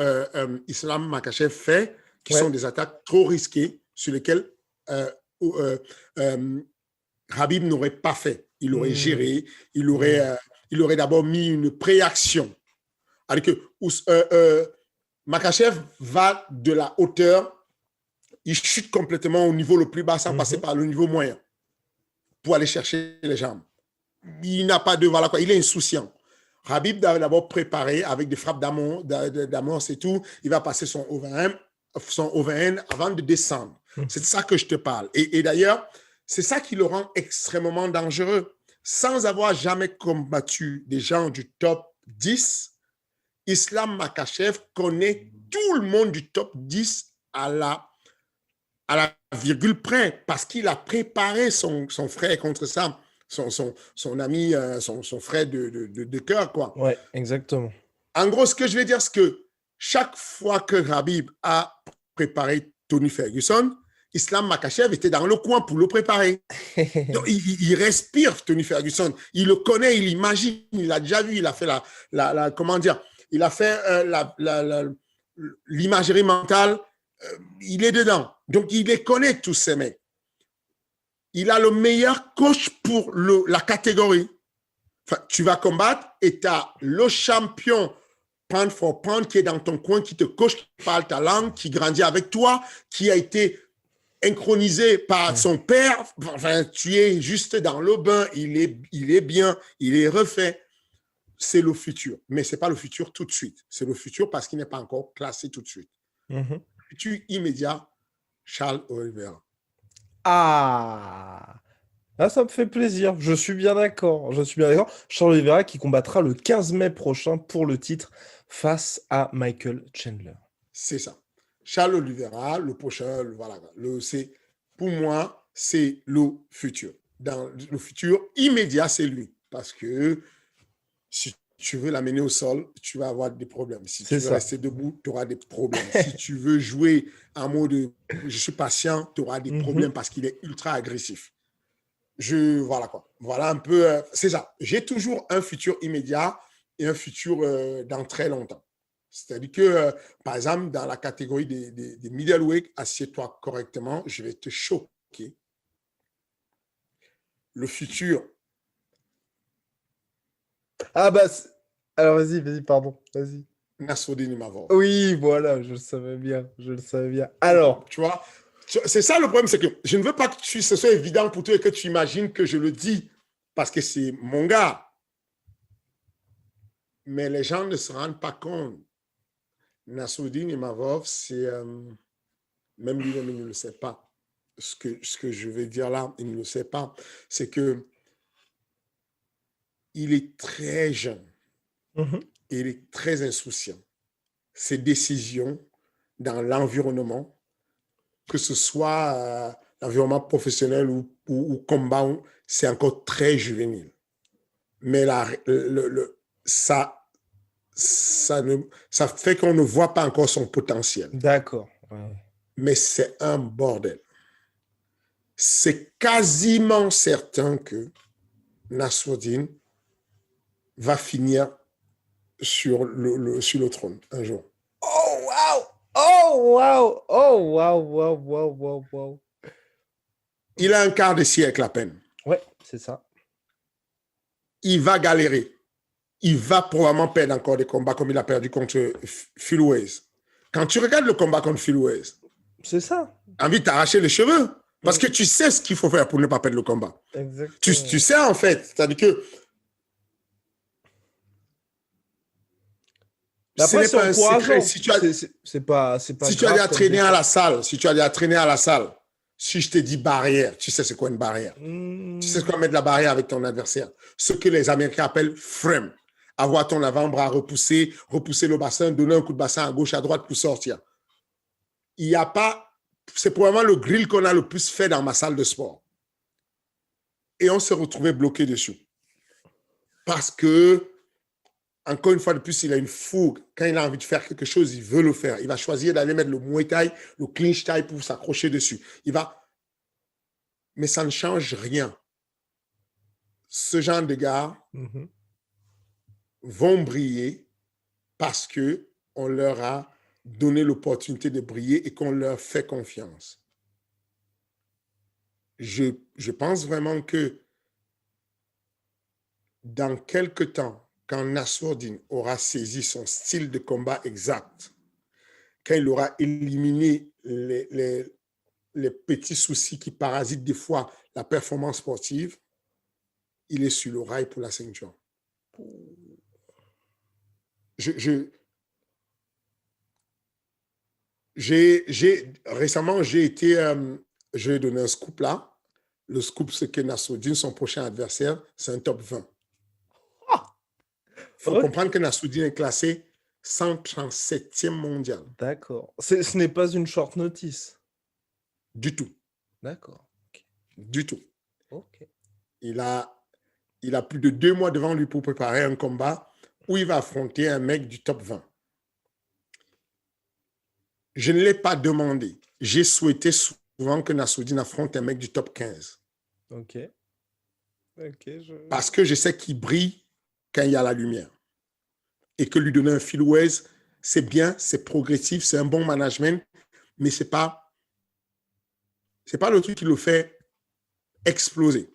Islam Makhachev fait qui sont des attaques trop risquées sur lesquelles Khabib n'aurait pas fait. Il aurait géré, il aurait d'abord mis une préaction. Alors que Makhachev va de la hauteur, il chute complètement au niveau le plus bas sans passer par le niveau moyen pour aller chercher les jambes. Il n'a pas de... Voilà quoi, il est insouciant. Khabib doit d'abord préparer avec des frappes d'amorce et tout. Il va passer son overhand avant de descendre. C'est de ça que je te parle. Et d'ailleurs, c'est ça qui le rend extrêmement dangereux. Sans avoir jamais combattu des gens du top 10, Islam Makhachev connaît tout le monde du top 10 à la virgule près parce qu'il a préparé son frère contre ça. Son ami, son frère de cœur, quoi. Ouais, exactement. En gros, ce que je vais dire, c'est que chaque fois que Khabib a préparé Tony Ferguson, Islam Makhachev était dans le coin pour le préparer. Donc, il respire Tony Ferguson. Il le connaît, il imagine, il l'a déjà vu, il a fait comment dire, il a fait l'imagerie mentale, il est dedans. Donc, il les connaît, tous ces mecs. Il a le meilleur coach pour la catégorie. Enfin, tu vas combattre et tu as le champion pound for pound qui est dans ton coin, qui te coach, qui parle ta langue, qui grandit avec toi, qui a été inchronisé par son père. Enfin, tu es juste dans le bain, il est bien, il est refait. C'est le futur. Mais ce n'est pas le futur tout de suite. C'est le futur parce qu'il n'est pas encore classé tout de suite. Le futur immédiat, Charles Oliveira. Ah, ça me fait plaisir. Je suis bien d'accord. Charles Oliveira qui combattra le 15 mai prochain pour le titre face à Michael Chandler. C'est ça. Charles Oliveira, le prochain, voilà. Pour moi, c'est le futur. Dans le futur immédiat, c'est lui. Parce que si tu veux l'amener au sol, tu vas avoir des problèmes. Si tu veux rester debout, tu auras des problèmes. Si tu veux jouer en mode je suis patient, tu auras des problèmes parce qu'il est ultra agressif. Voilà quoi. Voilà un peu, c'est ça. J'ai toujours un futur immédiat et un futur dans très longtemps. C'est-à-dire que, par exemple, dans la catégorie des middleweight, assieds-toi correctement, je vais te choquer. Le futur. Ah bah, alors vas-y, pardon, vas-y. Nassourdine Imavov. Oui, voilà, je le savais bien. Alors. Tu vois, c'est ça le problème, c'est que je ne veux pas que ce soit évident pour toi et que tu imagines que je le dis parce que c'est mon gars. Mais les gens ne se rendent pas compte. Nassourdine Imavov, c'est... même lui-même, il ne le sait pas. Ce que je vais dire là, il ne le sait pas. C'est que il est très jeune. Il est très insouciant. Ses décisions dans l'environnement, que ce soit l'environnement professionnel ou combat, c'est encore très juvénile. Mais ça fait qu'on ne voit pas encore son potentiel. D'accord. Ouais. Mais c'est un bordel. C'est quasiment certain que Nassourdine va finir sur le trône un jour. Oh, wow! Oh, wow! Oh, wow! Il a un quart de siècle à peine. Ouais, c'est ça. Il va galérer. Il va probablement perdre encore des combats comme il a perdu contre Phil Weiss. Quand tu regardes le combat contre Phil Weiss, c'est ça. Tu as envie de t'arracher les cheveux parce que tu sais ce qu'il faut faire pour ne pas perdre le combat. Exactement. Tu sais en fait. C'est-à-dire que après, c'est encourageant. Si tu as déjà traîné à la salle, si je te dis barrière, tu sais c'est quoi une barrière. Tu sais quoi mettre la barrière avec ton adversaire. Ce que les Américains appellent frame. avoir ton avant-bras repoussé, repousser le bassin, donner un coup de bassin à gauche, à droite pour sortir. Il n'y a pas, c'est probablement le grill qu'on a le plus fait dans ma salle de sport. Et on s'est retrouvé bloqué dessus. Parce que, encore une fois de plus, il a une fougue. Quand il a envie de faire quelque chose, il veut le faire. Il va choisir d'aller mettre le Muay Thai, le clinch Thai pour s'accrocher dessus. Il va... Mais ça ne change rien. Ce genre de gars vont briller parce qu'on leur a donné l'opportunité de briller et qu'on leur fait confiance. Je pense vraiment que dans quelques temps, quand Nassourdine aura saisi son style de combat exact, quand il aura éliminé les petits soucis qui parasitent des fois la performance sportive, il est sur le rail pour la ceinture. Récemment, je vais donner un scoop là. Le scoop, c'est que Nassourdine, son prochain adversaire, c'est un top 20. Il faut comprendre que Nassourdine est classé 137e mondial. D'accord. Ce n'est pas une short notice. Du tout. D'accord. Okay. Du tout. Okay. Il a plus de 2 mois devant lui pour préparer un combat où il va affronter un mec du top 20. Je ne l'ai pas demandé. J'ai souhaité souvent que Nassourdine affronte un mec du top 15. Ok. Parce que je sais qu'il brille quand il y a la lumière. Et que lui donner un fil Waze, c'est bien, c'est progressif, c'est un bon management, mais ce n'est pas le truc qui le fait exploser.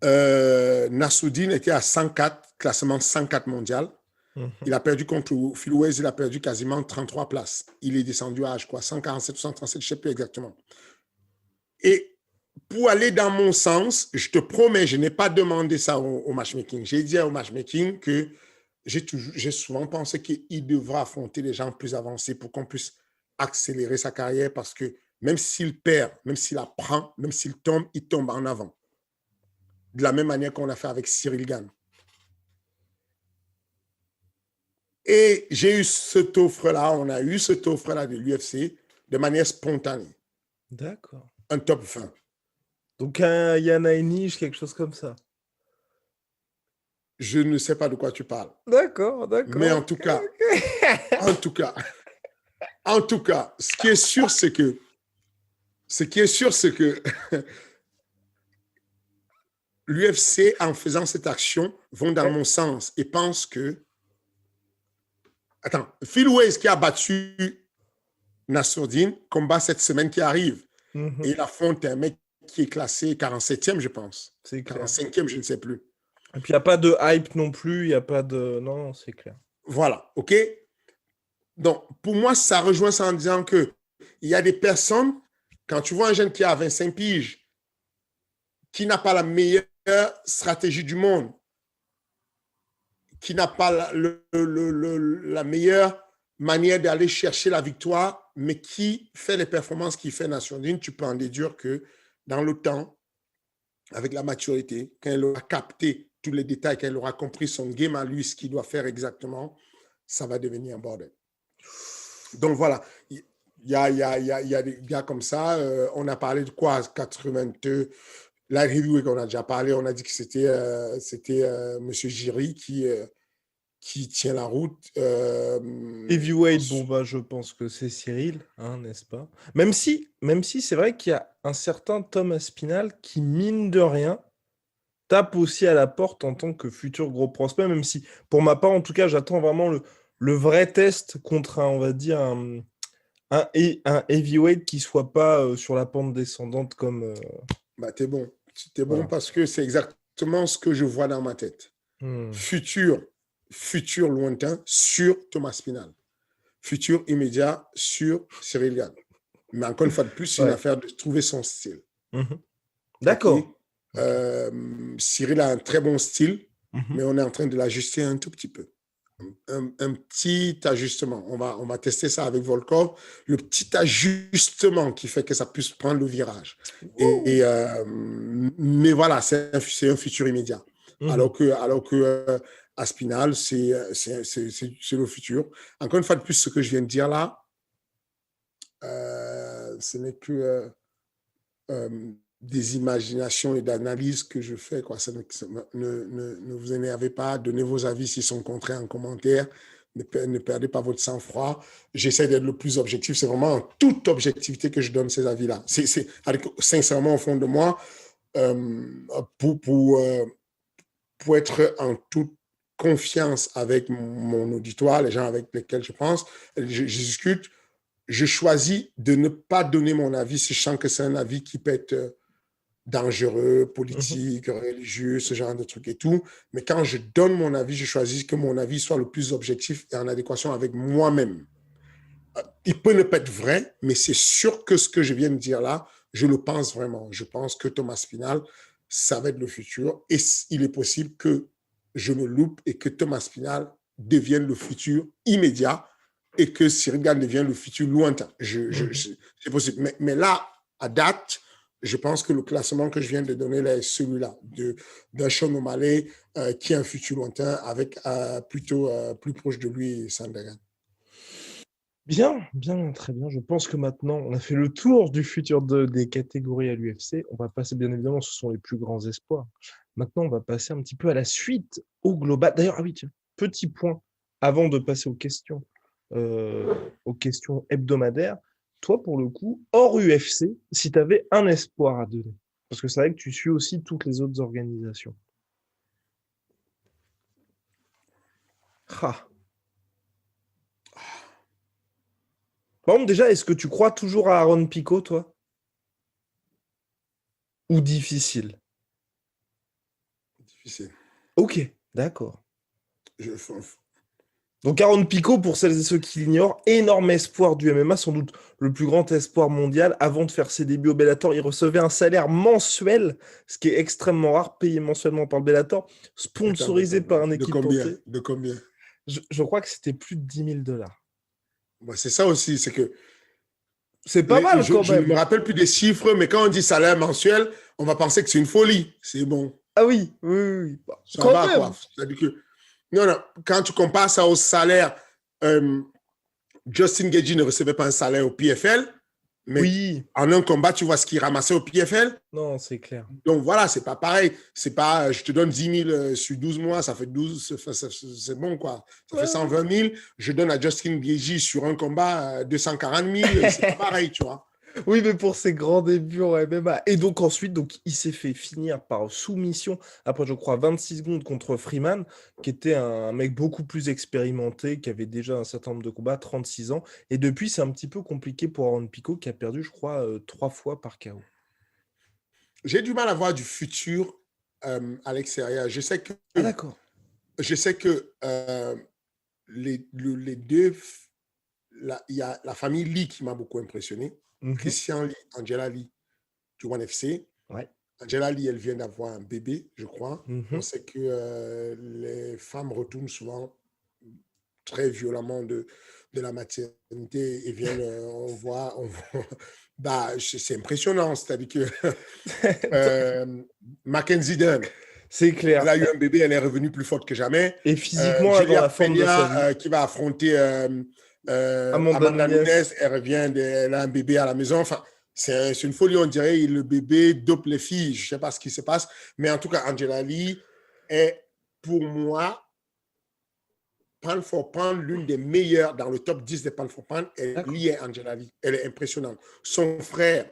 Nassourdine était à 104, classement 104 mondial. Il a perdu contre Phil Waze, il a perdu quasiment 33 places. Il est descendu à 147 ou 137, je ne sais plus exactement. Et pour aller dans mon sens, je te promets, je n'ai pas demandé ça au matchmaking. J'ai dit au matchmaking que j'ai souvent pensé qu'il devra affronter les gens plus avancés pour qu'on puisse accélérer sa carrière parce que même s'il perd, même s'il apprend, même s'il tombe, il tombe en avant. De la même manière qu'on l'a fait avec Cyril Gane. Et j'ai eu cette offre-là, on a eu cette offre-là de l'UFC de manière spontanée. D'accord. Un top 20. Donc un Yana Enish, quelque chose comme ça. Je ne sais pas de quoi tu parles. D'accord. Mais en tout cas, ce qui est sûr, c'est que l'UFC, en faisant cette action, vont dans mon sens et pensent que... Attends, Phil Waze qui a battu Nassourdine combat cette semaine qui arrive. Et il affronte un mec qui est classé 47e, je pense. C'est clair. 45e, je ne sais plus. Et puis, il n'y a pas de hype non plus, il n'y a pas de... Non, c'est clair. Voilà, OK? Donc, pour moi, ça rejoint ça en disant qu'il y a des personnes, quand tu vois un jeune qui a 25 piges, qui n'a pas la meilleure stratégie du monde, qui n'a pas la meilleure manière d'aller chercher la victoire, mais qui fait les performances qu'il fait Nassourdine, tu peux en déduire que dans le temps, avec la maturité, quand elle aura capté tous les détails, quand elle aura compris son game à lui, ce qu'il doit faire exactement, ça va devenir un bordel. Donc voilà, il y a des gars comme ça. On a parlé de quoi 82. Light Heavyweight, on a déjà parlé. On a dit que c'était M. Giry qui tient la route. Heavyweight, je pense que c'est Cyril, hein, n'est-ce pas? Même si c'est vrai qu'il y a un certain Tom Aspinall qui, mine de rien, tape aussi à la porte en tant que futur gros prospect, même si, pour ma part, en tout cas, j'attends vraiment le vrai test contre on va dire, un heavyweight qui soit pas sur la pente descendante comme... Bah, t'es bon. T'es bon parce que c'est exactement ce que je vois dans ma tête. Futur lointain sur Thomas Aspinall. Futur immédiat sur Cyril Gane. Mais encore une fois de plus, c'est une affaire de trouver son style. D'accord. Okay. Cyril a un très bon style, mais on est en train de l'ajuster un tout petit peu. Un petit ajustement. On va tester ça avec Volkov. Le petit ajustement qui fait que ça puisse prendre le virage. Mais voilà, c'est un futur immédiat. Mhm. Alors que Aspinal, c'est le futur. Encore une fois de plus, ce que je viens de dire là, ce n'est que des imaginations et d'analyses que je fais. Quoi. Ne vous énervez pas, donnez vos avis s'ils sont contraires en commentaire. Ne perdez pas votre sang-froid. J'essaie d'être le plus objectif. C'est vraiment en toute objectivité que je donne ces avis-là. Sincèrement, au fond de moi, euh, pour, pour, euh, pour être en toute confiance avec mon auditoire, les gens avec lesquels je pense, je discute, je choisis de ne pas donner mon avis si je sens que c'est un avis qui peut être dangereux, Mhm. politique, religieux, ce genre de trucs et tout. Mais quand je donne mon avis, je choisis que mon avis soit le plus objectif et en adéquation avec moi-même. Il peut ne pas être vrai, mais c'est sûr que ce que je viens de dire là, je le pense vraiment. Je pense que Thomas Spinal, ça va être le futur. Et il est possible que je me loupe et que Thomas Spinal devienne le futur immédiat et que Cyril Gann devienne le futur lointain. Mhm. C'est possible. Mais là, à date, je pense que le classement que je viens de donner là est celui-là, d'un Sean O'Malley qui est un futur lointain avec plutôt plus proche de lui Sandagan. Bien, bien, très bien. Je pense que maintenant, on a fait le tour du futur des catégories à l'UFC. On va passer, bien évidemment, ce sont les plus grands espoirs. Maintenant, on va passer un petit peu à la suite, au global. D'ailleurs, ah oui, tiens, petit point, avant de passer aux questions hebdomadaires. Toi, pour le coup, hors UFC, si tu avais un espoir à donner, parce que c'est vrai que tu suis aussi toutes les autres organisations. Ah. Bon, déjà, est-ce que tu crois toujours à Aaron Pico, toi? Ou difficile? Difficile. Ok, d'accord. Je, Donc Aaron Pico, pour celles et ceux qui l'ignorent, énorme espoir du MMA, sans doute le plus grand espoir mondial. Avant de faire ses débuts au Bellator, il recevait un salaire mensuel, ce qui est extrêmement rare, payé mensuellement par le Bellator, sponsorisé par un de combien? équipementier. De combien? Je crois que c'était plus de 10 000 $. Bon, c'est ça aussi, c'est que C'est pas mal quand je ne me même. rappelle plus des chiffres, mais quand on dit salaire mensuel, on va penser que c'est une folie. C'est bon, Ah oui, oui, oui, oui. Bah, ça quand va même. quoi. C'est-à-dire que, non, non, quand tu compares ça au salaire, euh, Justin Gagey ne recevait pas un salaire au PFL, mais Oui, en un combat, tu vois ce qu'il ramassait au PFL. non, c'est clair. Donc voilà, c'est pas pareil. C'est pas, je te donne 10 000 sur 12 mois, ça fait 12, c'est bon quoi. Ça fait Ouais, ouais. 120 000. Je donne à Justin Gagey sur un combat 240 000, c'est pas pareil, tu vois. Oui, mais pour ses grands débuts en MMA. Et donc ensuite, donc, il s'est fait finir par soumission, après je crois 26 secondes contre Freeman, qui était un mec beaucoup plus expérimenté, qui avait déjà un certain nombre de combats, 36 ans. Et depuis, c'est un petit peu compliqué pour Aaron Pico, qui a perdu, je crois, 3 fois par KO. J'ai du mal à voir du futur à l'extérieur. Ah d'accord. Je sais que les deux, il y a la famille Lee qui m'a beaucoup impressionné. Mhm. Christian Lee, Angela Lee du One FC. Ouais. Angela Lee, elle vient d'avoir un bébé, je crois. On Mhm. sait que les femmes retournent souvent très violemment de la maternité et viennent, bah, c'est impressionnant. C'est-à-dire que Mackenzie Dern, C'est elle clair. a eu un bébé, elle est revenue plus forte que jamais. Et physiquement, là, dans Julia la forme de sa vie. Peña qui va affronter Amanda Amanda Nunes, Nunes. elle a un bébé à la maison. Enfin, c'est une folie, on dirait. Le bébé dope les filles. Je ne sais pas ce qui se passe. Mais en tout cas, Angela Lee est, pour moi, pound for pound, l'une des meilleures dans le top 10 des pound for pound. Elle D'accord. y est, Angela Lee. Elle est impressionnante. Son frère,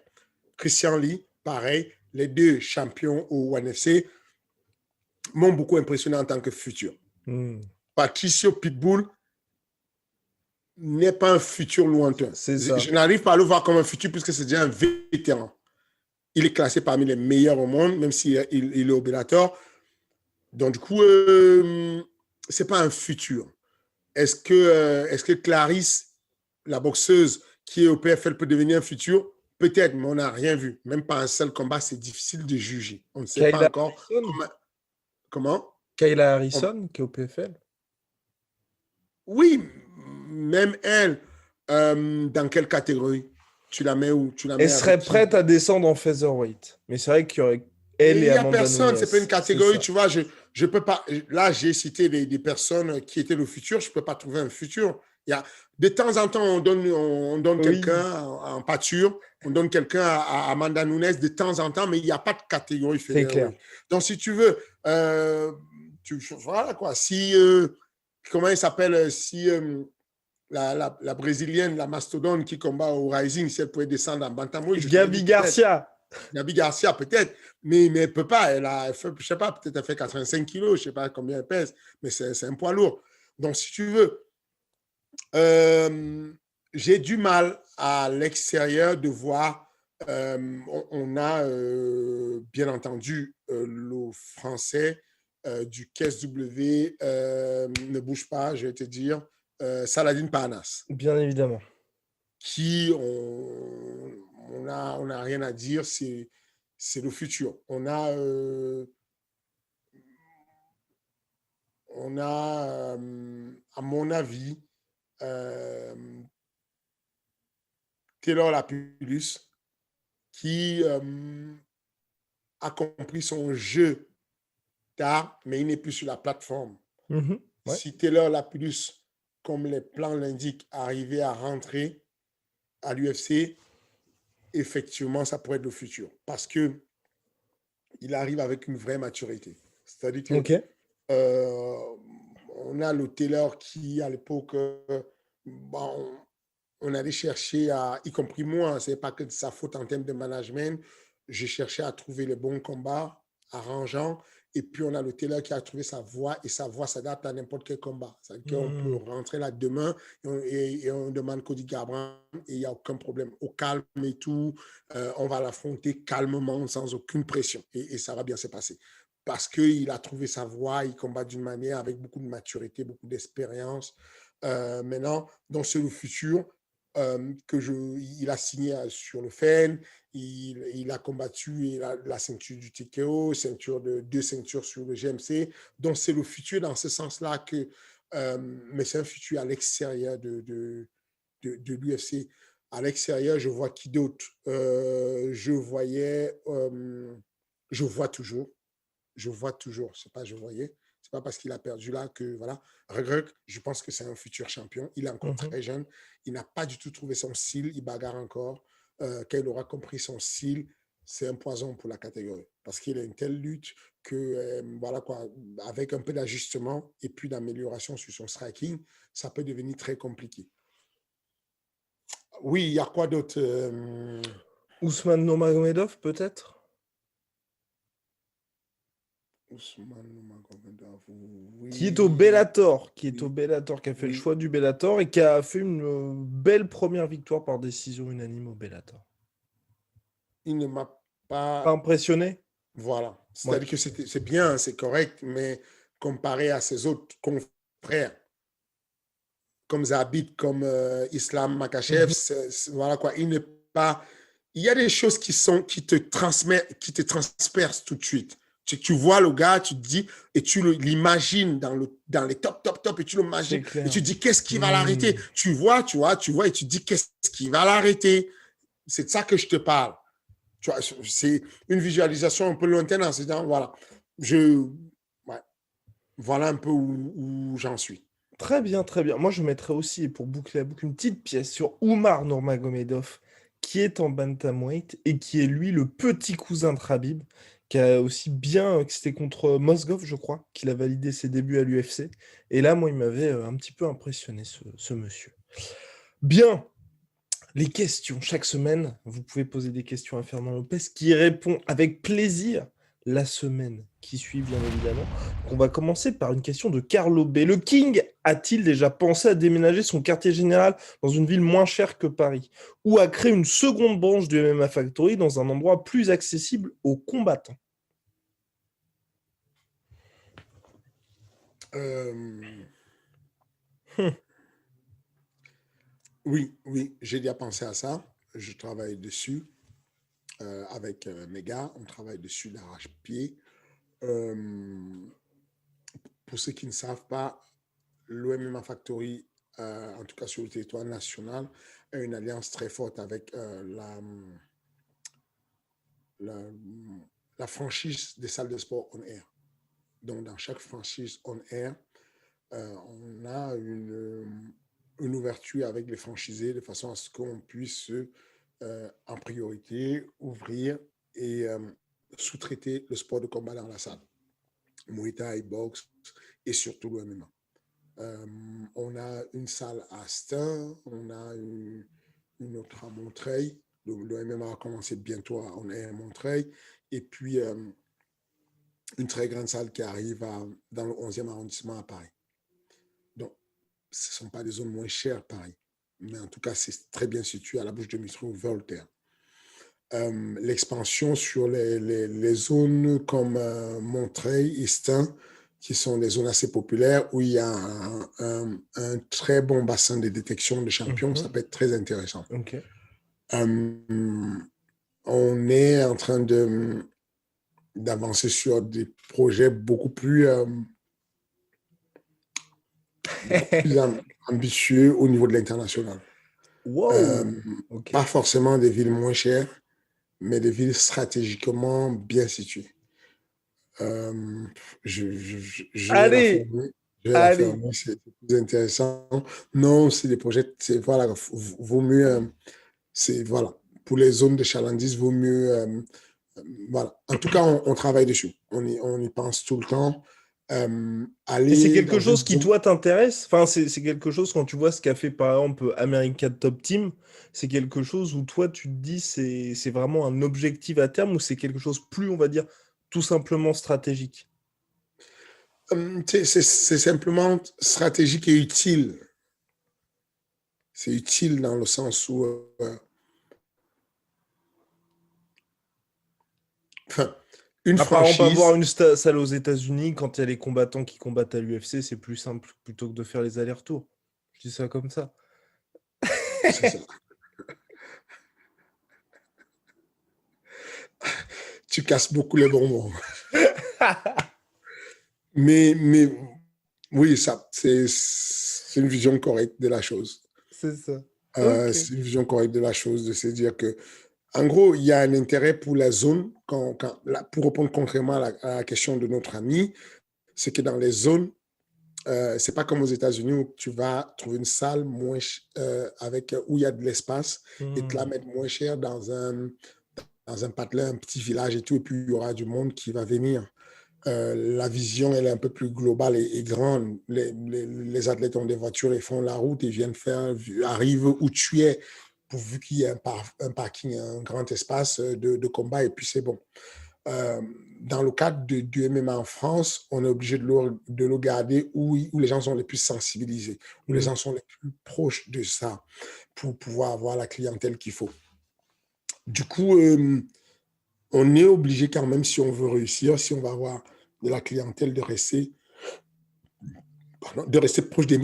Christian Lee, pareil. Les deux champions au One FC m'ont beaucoup impressionné en tant que futur. Hmm. Patricio Pitbull n'est pas un futur lointain. C'est ça. Je n'arrive pas à le voir comme un futur puisque c'est déjà un vétéran. Il est classé parmi les meilleurs au monde, même s'il il est au Bellator. Donc, du coup, c'est pas un futur. Est-ce que Clarisse, la boxeuse qui est au PFL, peut devenir un futur? Peut-être, mais on n'a rien vu. Même pas un seul combat, c'est difficile de juger. On ne sait pas Kayla encore Harrison. comment. Kayla Harrison, qui est au PFL. Oui, même elle, dans quelle catégorie? Tu la mets où? Tu la Elle mets avec serait qui? prête à descendre en featherweight. Mais c'est vrai qu'il y aurait Elle Et et il n'y a Amanda personne, Nunes, c'est pas une c'est catégorie, ça. tu vois. Je peux pas. Là, j'ai cité des personnes qui étaient le futur, je ne peux pas trouver un futur. Il y a, de temps en temps, on donne Oui, quelqu'un en pâture, on donne quelqu'un à Amanda Nunes de temps en temps, mais il n'y a pas de catégorie c'est clair. fédérée. Donc, si tu veux, voilà quoi. Si, comment il s'appelle, si la Brésilienne, la mastodonne qui combat au Rising, si elle pouvait descendre en bantamweight, je t'aurais dit Gabi peut-être. Garcia. Gabi Garcia, peut-être, mais elle ne peut pas. Elle fait, je ne sais pas, peut-être elle fait 85 kilos, je ne sais pas combien elle pèse, mais c'est un poids lourd. Donc, si tu veux, j'ai du mal à l'extérieur de voir. On a bien entendu le français du KSW, ne bouge pas, je vais te dire, Saladin Parnasse, Bien évidemment. qui on a rien à dire, c'est le futur. On a à mon avis, Taylor Lapillus qui a compris son jeu tard, mais il n'est plus sur la plateforme. Ouais. Si Taylor Lapillus, comme les plans l'indiquent, arrivait à rentrer à l'UFC, effectivement, ça pourrait être le futur. Parce que il arrive avec une vraie maturité. C'est-à-dire que Ok. on a le Taylor qui, à l'époque, bon, on allait chercher à, y compris moi, ce n'est pas que de sa faute en termes de management, j'ai cherché à trouver les bons combats, arrangeants, et puis on a le Taylor qui a trouvé sa voix, et sa voix s'adapte à n'importe quel combat. C'est-à-dire qu'on peut rentrer là demain, et on demande Cody Garbrandt, et il n'y a aucun problème. Au calme et tout, on va l'affronter calmement, sans aucune pression, et ça va bien se passer. Parce qu'il a trouvé sa voix, il combat d'une manière avec beaucoup de maturité, beaucoup d'expérience. Maintenant, dans ce futur, il a signé sur le FEN, il a combattu la ceinture du TKO, deux ceintures sur le GMC. Donc, c'est le futur dans ce sens-là mais c'est un futur à l'extérieur de l'UFC. À l'extérieur, je vois qui d'autre je vois toujours, c'est pas je voyais, c'est pas parce qu'il a perdu là que voilà. Je pense que c'est un futur champion. Il est encore très jeune. Il n'a pas du tout trouvé son style. Il bagarre encore. Quand il aura compris son style, c'est un poison pour la catégorie parce qu'il a une telle lutte que voilà quoi, avec un peu d'ajustement et puis d'amélioration sur son striking, ça peut devenir très compliqué. Oui, il y a quoi d'autre Ousmane Nurmagomedov, peut-être? Ousmane Nurmagomedov, Qui est au oui, Bellator, qui oui, a fait le oui. choix du Bellator et qui a fait une belle première victoire par décision unanime au Bellator. Il ne m'a Pas pas. impressionné? Voilà. Ouais. C'est-à-dire que c'est bien, c'est correct, mais comparé à ses autres confrères, comme Zabit, comme Islam Makachev, Mhm. voilà quoi, il n'est pas. Il y a des choses qui te transmettent, qui te transpercent tout de suite. Tu vois le gars, tu te dis, et tu l'imagines dans les top, top, top, et tu l'imagines, C'est et tu clair. te dis, qu'est-ce qui va Hmm. l'arrêter? Tu vois, et tu te dis, qu'est-ce qui va l'arrêter? C'est de ça que je te parle. Tu vois, c'est une visualisation un peu lointaine en se disant, voilà, ouais, voilà un peu où j'en suis. Très bien, très bien. Moi, je mettrais aussi, pour boucler la boucle, une petite pièce sur Oumar Nurmagomedov, qui est en bantamweight et qui est lui le petit cousin de Khabib, qui a aussi bien, que c'était contre Mozgov, je crois, qu'il a validé ses débuts à l'UFC. Et là, moi, il m'avait un petit peu impressionné, ce monsieur. Bien, les questions. Chaque semaine, vous pouvez poser des questions à Fernand Lopez, qui y répond avec plaisir la semaine qui suit, bien évidemment. Donc, on va commencer par une question de Carlo B. Le King a-t-il déjà pensé à déménager son quartier général dans une ville moins chère que Paris ou à créer une seconde branche du MMA Factory dans un endroit plus accessible aux combattants? Euh, Hum, oui, j'ai déjà pensé à ça. Je travaille dessus avec mes gars. On travaille dessus d'arrache-pied. Euh, pour ceux qui ne savent pas, l'OMMA Factory, en tout cas sur le territoire national, a une alliance très forte avec la la franchise des salles de sport on air. Donc, dans chaque franchise on air, on a une ouverture avec les franchisés de façon à ce qu'on puisse en priorité ouvrir et sous-traiter le sport de combat dans la salle. Muay Thai, boxe et surtout le MMA. On a une salle à Stein, on a une autre à Montreuil. Le MMA va commencer bientôt on est à Montreuil. Et puis, une très grande salle qui arrive dans le 11e arrondissement à Paris. Donc, ce ne sont pas des zones moins chères, Paris. Mais en tout cas, c'est très bien situé à la bouche de métro Voltaire. L'expansion sur les zones comme Montreuil et Stein, qui sont des zones assez populaires où il y a un très bon bassin de détection de champions, ça peut être très intéressant. Ok. On est en train d'avancer sur des projets beaucoup plus ambitieux au niveau de l'international. Wow. Ok. Pas forcément des villes moins chères, mais des villes stratégiquement bien situées. Je vais la Allez, fermer. allez. C'est plus intéressant. Non, c'est des projets, voilà, vaut mieux, voilà, pour les zones de chalandise, vaut mieux, voilà. En tout cas, on travaille dessus. On y pense tout le temps. Et c'est Aller quelque dans chose une qui, zone. toi, t'intéresse? Enfin, c'est quelque chose, quand tu vois ce qu'a fait, par exemple, American Top Team, c'est quelque chose où, toi, tu te dis, c'est vraiment un objectif à terme ou c'est quelque chose plus, on va dire, tout simplement stratégique? C'est simplement stratégique et utile. C'est utile dans le sens où, enfin, une Bah, par exemple, avoir franchise. une salle aux États-Unis, quand il y a les combattants qui combattent à l'UFC, c'est plus simple plutôt que de faire les allers-retours. Je dis ça comme ça. C'est ça. Tu casses beaucoup les bonbons. Mais oui, ça, c'est une vision correcte de la chose. C'est ça. Ok. C'est une vision correcte de la chose, de se dire que, en gros, il y a un intérêt pour la zone, pour répondre concrètement à la question de notre ami, c'est que dans les zones, c'est pas comme aux États-Unis où tu vas trouver une salle où il y a de l'espace et te la Hmm. mettre moins cher dans un patelin, un petit village et tout, et puis il y aura du monde qui va venir. La vision, elle est un peu plus globale et grande. Les athlètes ont des voitures, ils font la route, ils viennent arrivent où tu es, pourvu qu'il y ait un parking, un grand espace de combat, et puis c'est bon. Dans le cadre du MMA en France, on est obligé de le garder où les gens sont les plus sensibilisés, où les Hmm. gens sont les plus proches de ça, pour pouvoir avoir la clientèle qu'il faut. Du coup, on est obligé quand même, si on veut réussir, si on va avoir de la clientèle, de rester proche des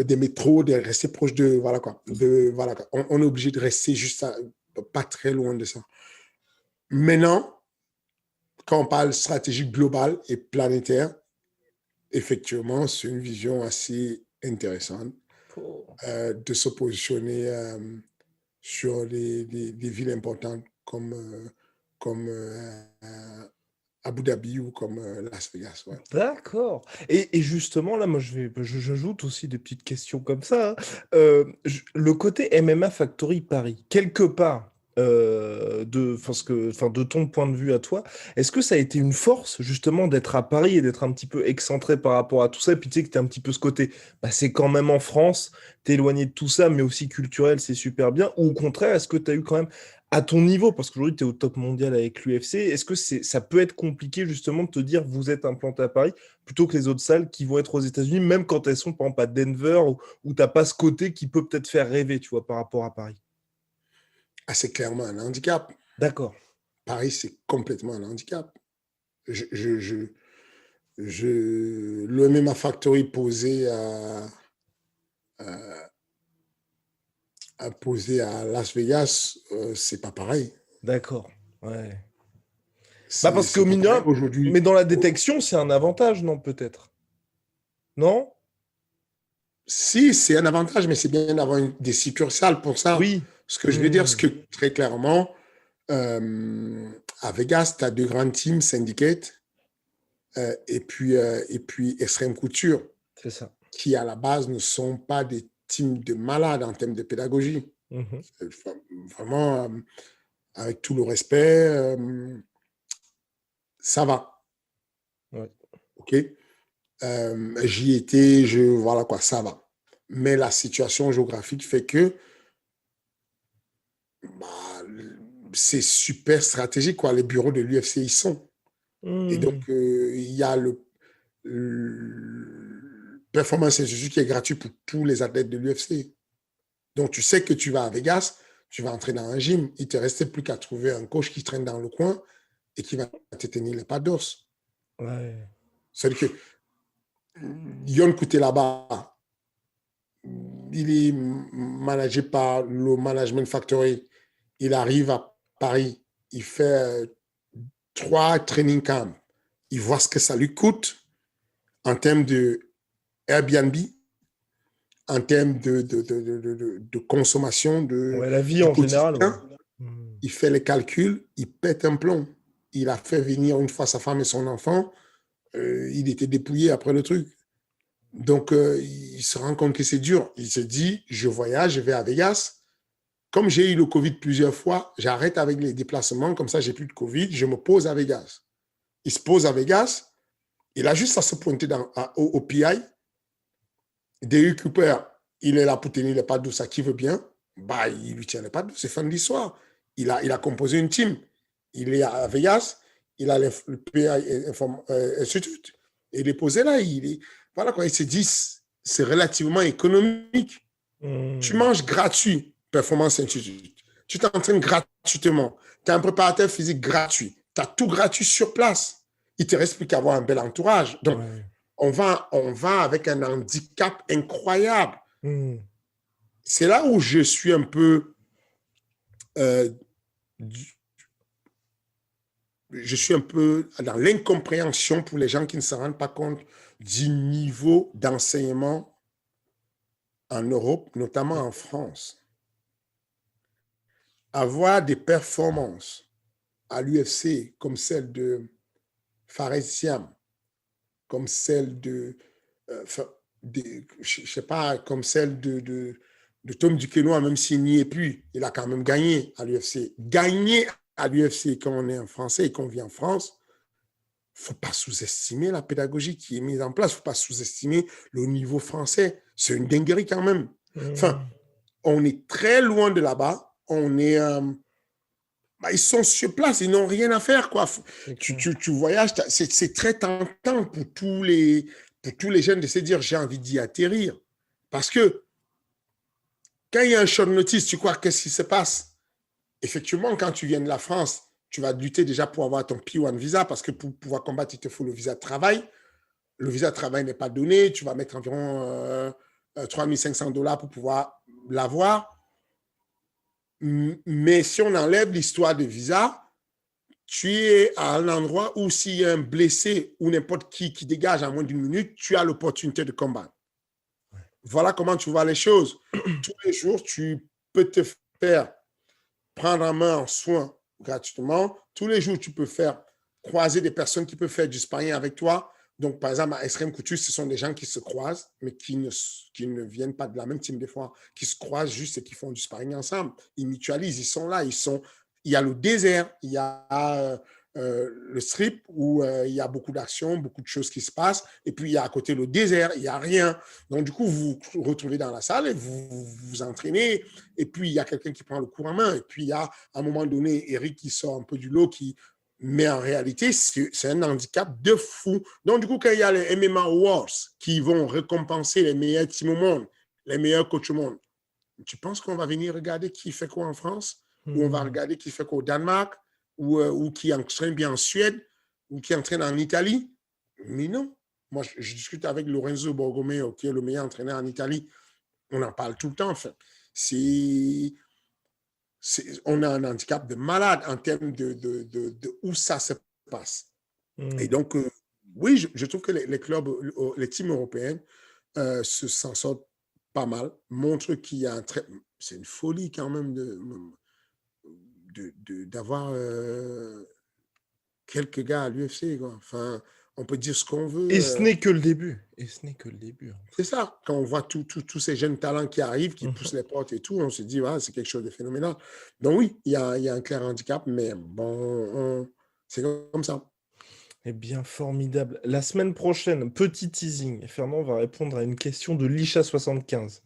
des métros, de rester proche de, voilà quoi, voilà quoi. On est obligé de rester pas très loin de ça. Maintenant, quand on parle stratégie globale et planétaire, effectivement, c'est une vision assez intéressante Oh. de se positionner sur des villes importantes comme Abu Dhabi ou comme Las Vegas. Ouais. D'accord. Et justement, là, moi, j'ajoute aussi des petites questions comme ça, hein. Le côté MMA Factory Paris, quelque part, de ton point de vue à toi, est-ce que ça a été une force, justement, d'être à Paris et d'être un petit peu excentré par rapport à tout ça? Et puis, tu sais, que tu un petit peu ce côté, bah, c'est quand même en France, t'es éloigné de tout ça, mais aussi culturel, c'est super bien. Ou au contraire, est-ce que tu as eu quand même, à ton niveau, parce qu'aujourd'hui, tu es au top mondial avec l'UFC, est-ce que ça peut être compliqué justement de te dire vous êtes implanté à Paris plutôt que les autres salles qui vont être aux États-Unis, même quand elles sont par exemple à Denver, où tu n'as pas ce côté qui peut peut-être faire rêver, tu vois, par rapport à Paris? Ah, c'est clairement un handicap. D'accord. Paris, c'est complètement un handicap. Je, je, je, le MMA Factory posé à Las Vegas, c'est pas pareil. D'accord. Ouais. Bah parce que C'est pas pareil minimum, mais aujourd'hui. dans la détection, c'est un avantage, non, peut-être? Non? Si, c'est un avantage, mais c'est bien d'avoir des succursales pour ça. Oui. Ce que je veux dire, c'est Hmm. que très clairement, À Vegas, tu as deux grandes teams, Syndicate et puis Extreme Couture, C'est ça. qui à la base ne sont pas des teams de malades en termes de pédagogie. Mhm. Vraiment, avec tout le respect, ça va. Ouais. OK? J'y étais, voilà quoi, ça va. Mais la situation géographique fait que bah, c'est super stratégique, quoi. Les bureaux de l'UFC, ils sont. Et donc, Hmm. il y a le Performance Institute qui est gratuit pour tous les athlètes de l'UFC. Donc, tu sais que tu vas à Vegas, tu vas entrer dans un gym, il ne te restait plus qu'à trouver un coach qui traîne dans le coin et qui va te tenir les pas d'os. Ouais. C'est-à-dire que Yon Couté là-bas, il est managé par le Management Factory. Il arrive à Paris, il fait 3 training camps. Il voit ce que ça lui coûte en termes de Airbnb, en termes de consommation, Ouais, la vie du en général, ouais. quotidien. Hmm. Il fait les calculs, il pète un plomb. Il a fait venir une fois sa femme et son enfant. Il était dépouillé après le truc. Donc, il se rend compte que c'est dur. Il se dit, je voyage, je vais à Vegas. Comme j'ai eu le Covid plusieurs fois, j'arrête avec les déplacements. Comme ça, j'ai plus de Covid. Je me pose à Vegas. Il se pose à Vegas. Il a juste à se pointer au PI. D.U. Cooper, il est là pour tenir les pas douces à qui veut bien. Bah, il lui tient les pas douces. C'est fin de l'histoire. Il a composé une team. Il est à Vegas. Il a le PI Institute. Il est posé là. Voilà quoi. Il se dit, c'est relativement économique. Tu Hmm. manges gratuit, Performance Institute. Tu t'entraînes gratuitement. Tu as un préparateur physique gratuit. Tu as tout gratuit sur place. Il te reste plus qu'à avoir un bel entourage. Donc, Ouais. on va avec un handicap incroyable. Hmm. C'est là où je suis un peu, euh, je suis un peu dans l'incompréhension pour les gens qui ne se rendent pas compte du niveau d'enseignement en Europe, notamment en France. Avoir des performances à l'UFC comme celle de Fares Siam, comme celle je sais pas, comme celle de Tom Duquesnoy, même s'il n'y est plus, il a quand même gagné à l'UFC. Gagner à l'UFC quand on est un Français et qu'on vit en France, il ne faut pas sous-estimer la pédagogie qui est mise en place, il ne faut pas sous-estimer le niveau français. C'est une dinguerie quand même. Enfin, Hmm. on est très loin de là-bas. On est, bah, ils sont sur place, ils n'ont rien à faire, quoi. C'est clair. Tu voyages, c'est très tentant pour tous les jeunes de se dire j'ai envie d'y atterrir. Parce que quand il y a un short notice, tu crois qu'est-ce qui se passe? Effectivement, quand tu viens de la France, tu vas lutter déjà pour avoir ton P1 visa parce que pour pouvoir combattre, il te faut le visa de travail. Le visa de travail n'est pas donné, tu vas mettre environ 3 500 $ pour pouvoir l'avoir. Mais si on enlève l'histoire de visa, tu es à un endroit où s'il y a un blessé ou n'importe qui dégage en moins d'une minute, tu as l'opportunité de combattre. Voilà comment tu vois les choses. Tous les jours, tu peux te faire prendre en main en soin gratuitement. Tous les jours, tu peux faire croiser des personnes qui peuvent faire du sparring avec toi. Donc, par exemple, à Extreme Couture, ce sont des gens qui se croisent, mais qui ne viennent pas de la même team des fois, qui se croisent juste et qui font du sparring ensemble. Ils mutualisent, ils sont là, il y a le désert, il y a le strip où il y a beaucoup d'actions, beaucoup de choses qui se passent, et puis il y a à côté le désert, il n'y a rien. Donc, du coup, vous vous retrouvez dans la salle et vous vous entraînez, et puis il y a quelqu'un qui prend le cours en main, et puis il y a à un moment donné Eric qui sort un peu du lot, mais en réalité, c'est un handicap de fou. Donc, du coup, quand il y a les MMA Awards qui vont récompenser les meilleurs teams au monde, les meilleurs coachs au monde, tu penses qu'on va venir regarder qui fait quoi en France? Ou on va Hmm. regarder qui fait quoi au Danemark? Ou qui entraîne bien en Suède? Ou qui entraîne en Italie? Mais non. Moi, je discute avec Lorenzo Borromeo, qui est le meilleur entraîneur en Italie. On en parle tout le temps, en fait. On a un handicap de malade en termes de où ça se passe. Et Hmm. donc, oui, je trouve que les clubs, les teams européens s'en sortent pas mal, montrent qu'il y a c'est une folie quand même d'avoir quelques gars à l'UFC, quoi. Enfin, on peut dire ce qu'on veut. Et ce n'est que le début. Et ce n'est que le début. C'est ça. Quand on voit tous ces jeunes talents qui arrivent, qui Mhm. poussent les portes et tout, on se dit, ouais, c'est quelque chose de phénoménal. Donc oui, il y a un clair handicap, mais bon, c'est comme ça. Eh bien, formidable. La semaine prochaine, petit teasing. Fernand va répondre à une question de Lisha75.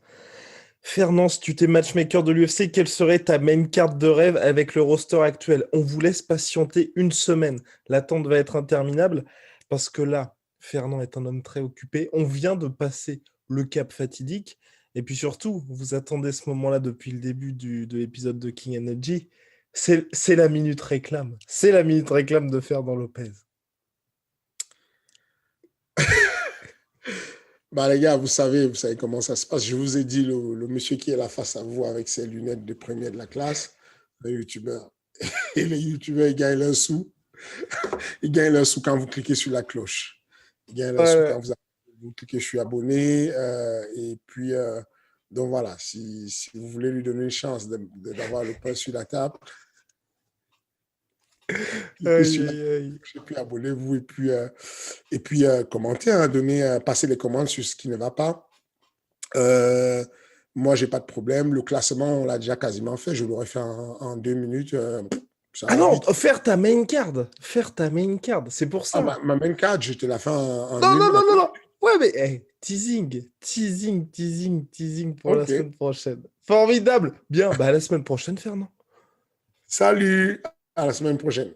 Fernand, si tu t'es matchmaker de l'UFC, quelle serait ta main card de rêve avec le roster actuel? On vous laisse patienter une semaine. L'attente va être interminable parce que là, Fernand est un homme très occupé. On vient de passer le cap fatidique. Et puis surtout, vous attendez ce moment-là depuis le début de l'épisode de King Energy. C'est la minute réclame. C'est la minute réclame de Fernand Lopez. Bah, les gars, vous savez comment ça se passe. Je vous ai dit, le monsieur qui est là face à vous avec ses lunettes de premier de la classe, le youtubeur. Et les youtubeurs, ils gagnent leur sou. Ils gagnent leur sou quand vous cliquez sur la cloche. Ils gagnent leur sou quand vous cliquez sur abonner. Et puis, donc voilà, si vous voulez lui donner une chance d'avoir le pain sur la table, cliquez sur la cloche et puis abonnez-vous et puis commentez, hein, passez les commandes sur ce qui ne va pas. Moi, j'ai pas de problème. Le classement, on l'a déjà quasiment fait. Je l'aurais fait en 2 minutes. Ça Ah va non, vite. faire ta main card. Faire ta main card, c'est pour Ah, ça. ma main card, je te la fais en Non, non, une. non, non, non. Ouais, mais teasing, teasing, teasing, teasing pour la OK. semaine prochaine. Formidable. Bien, bah à la semaine prochaine, Fernand. Salut. À la semaine prochaine.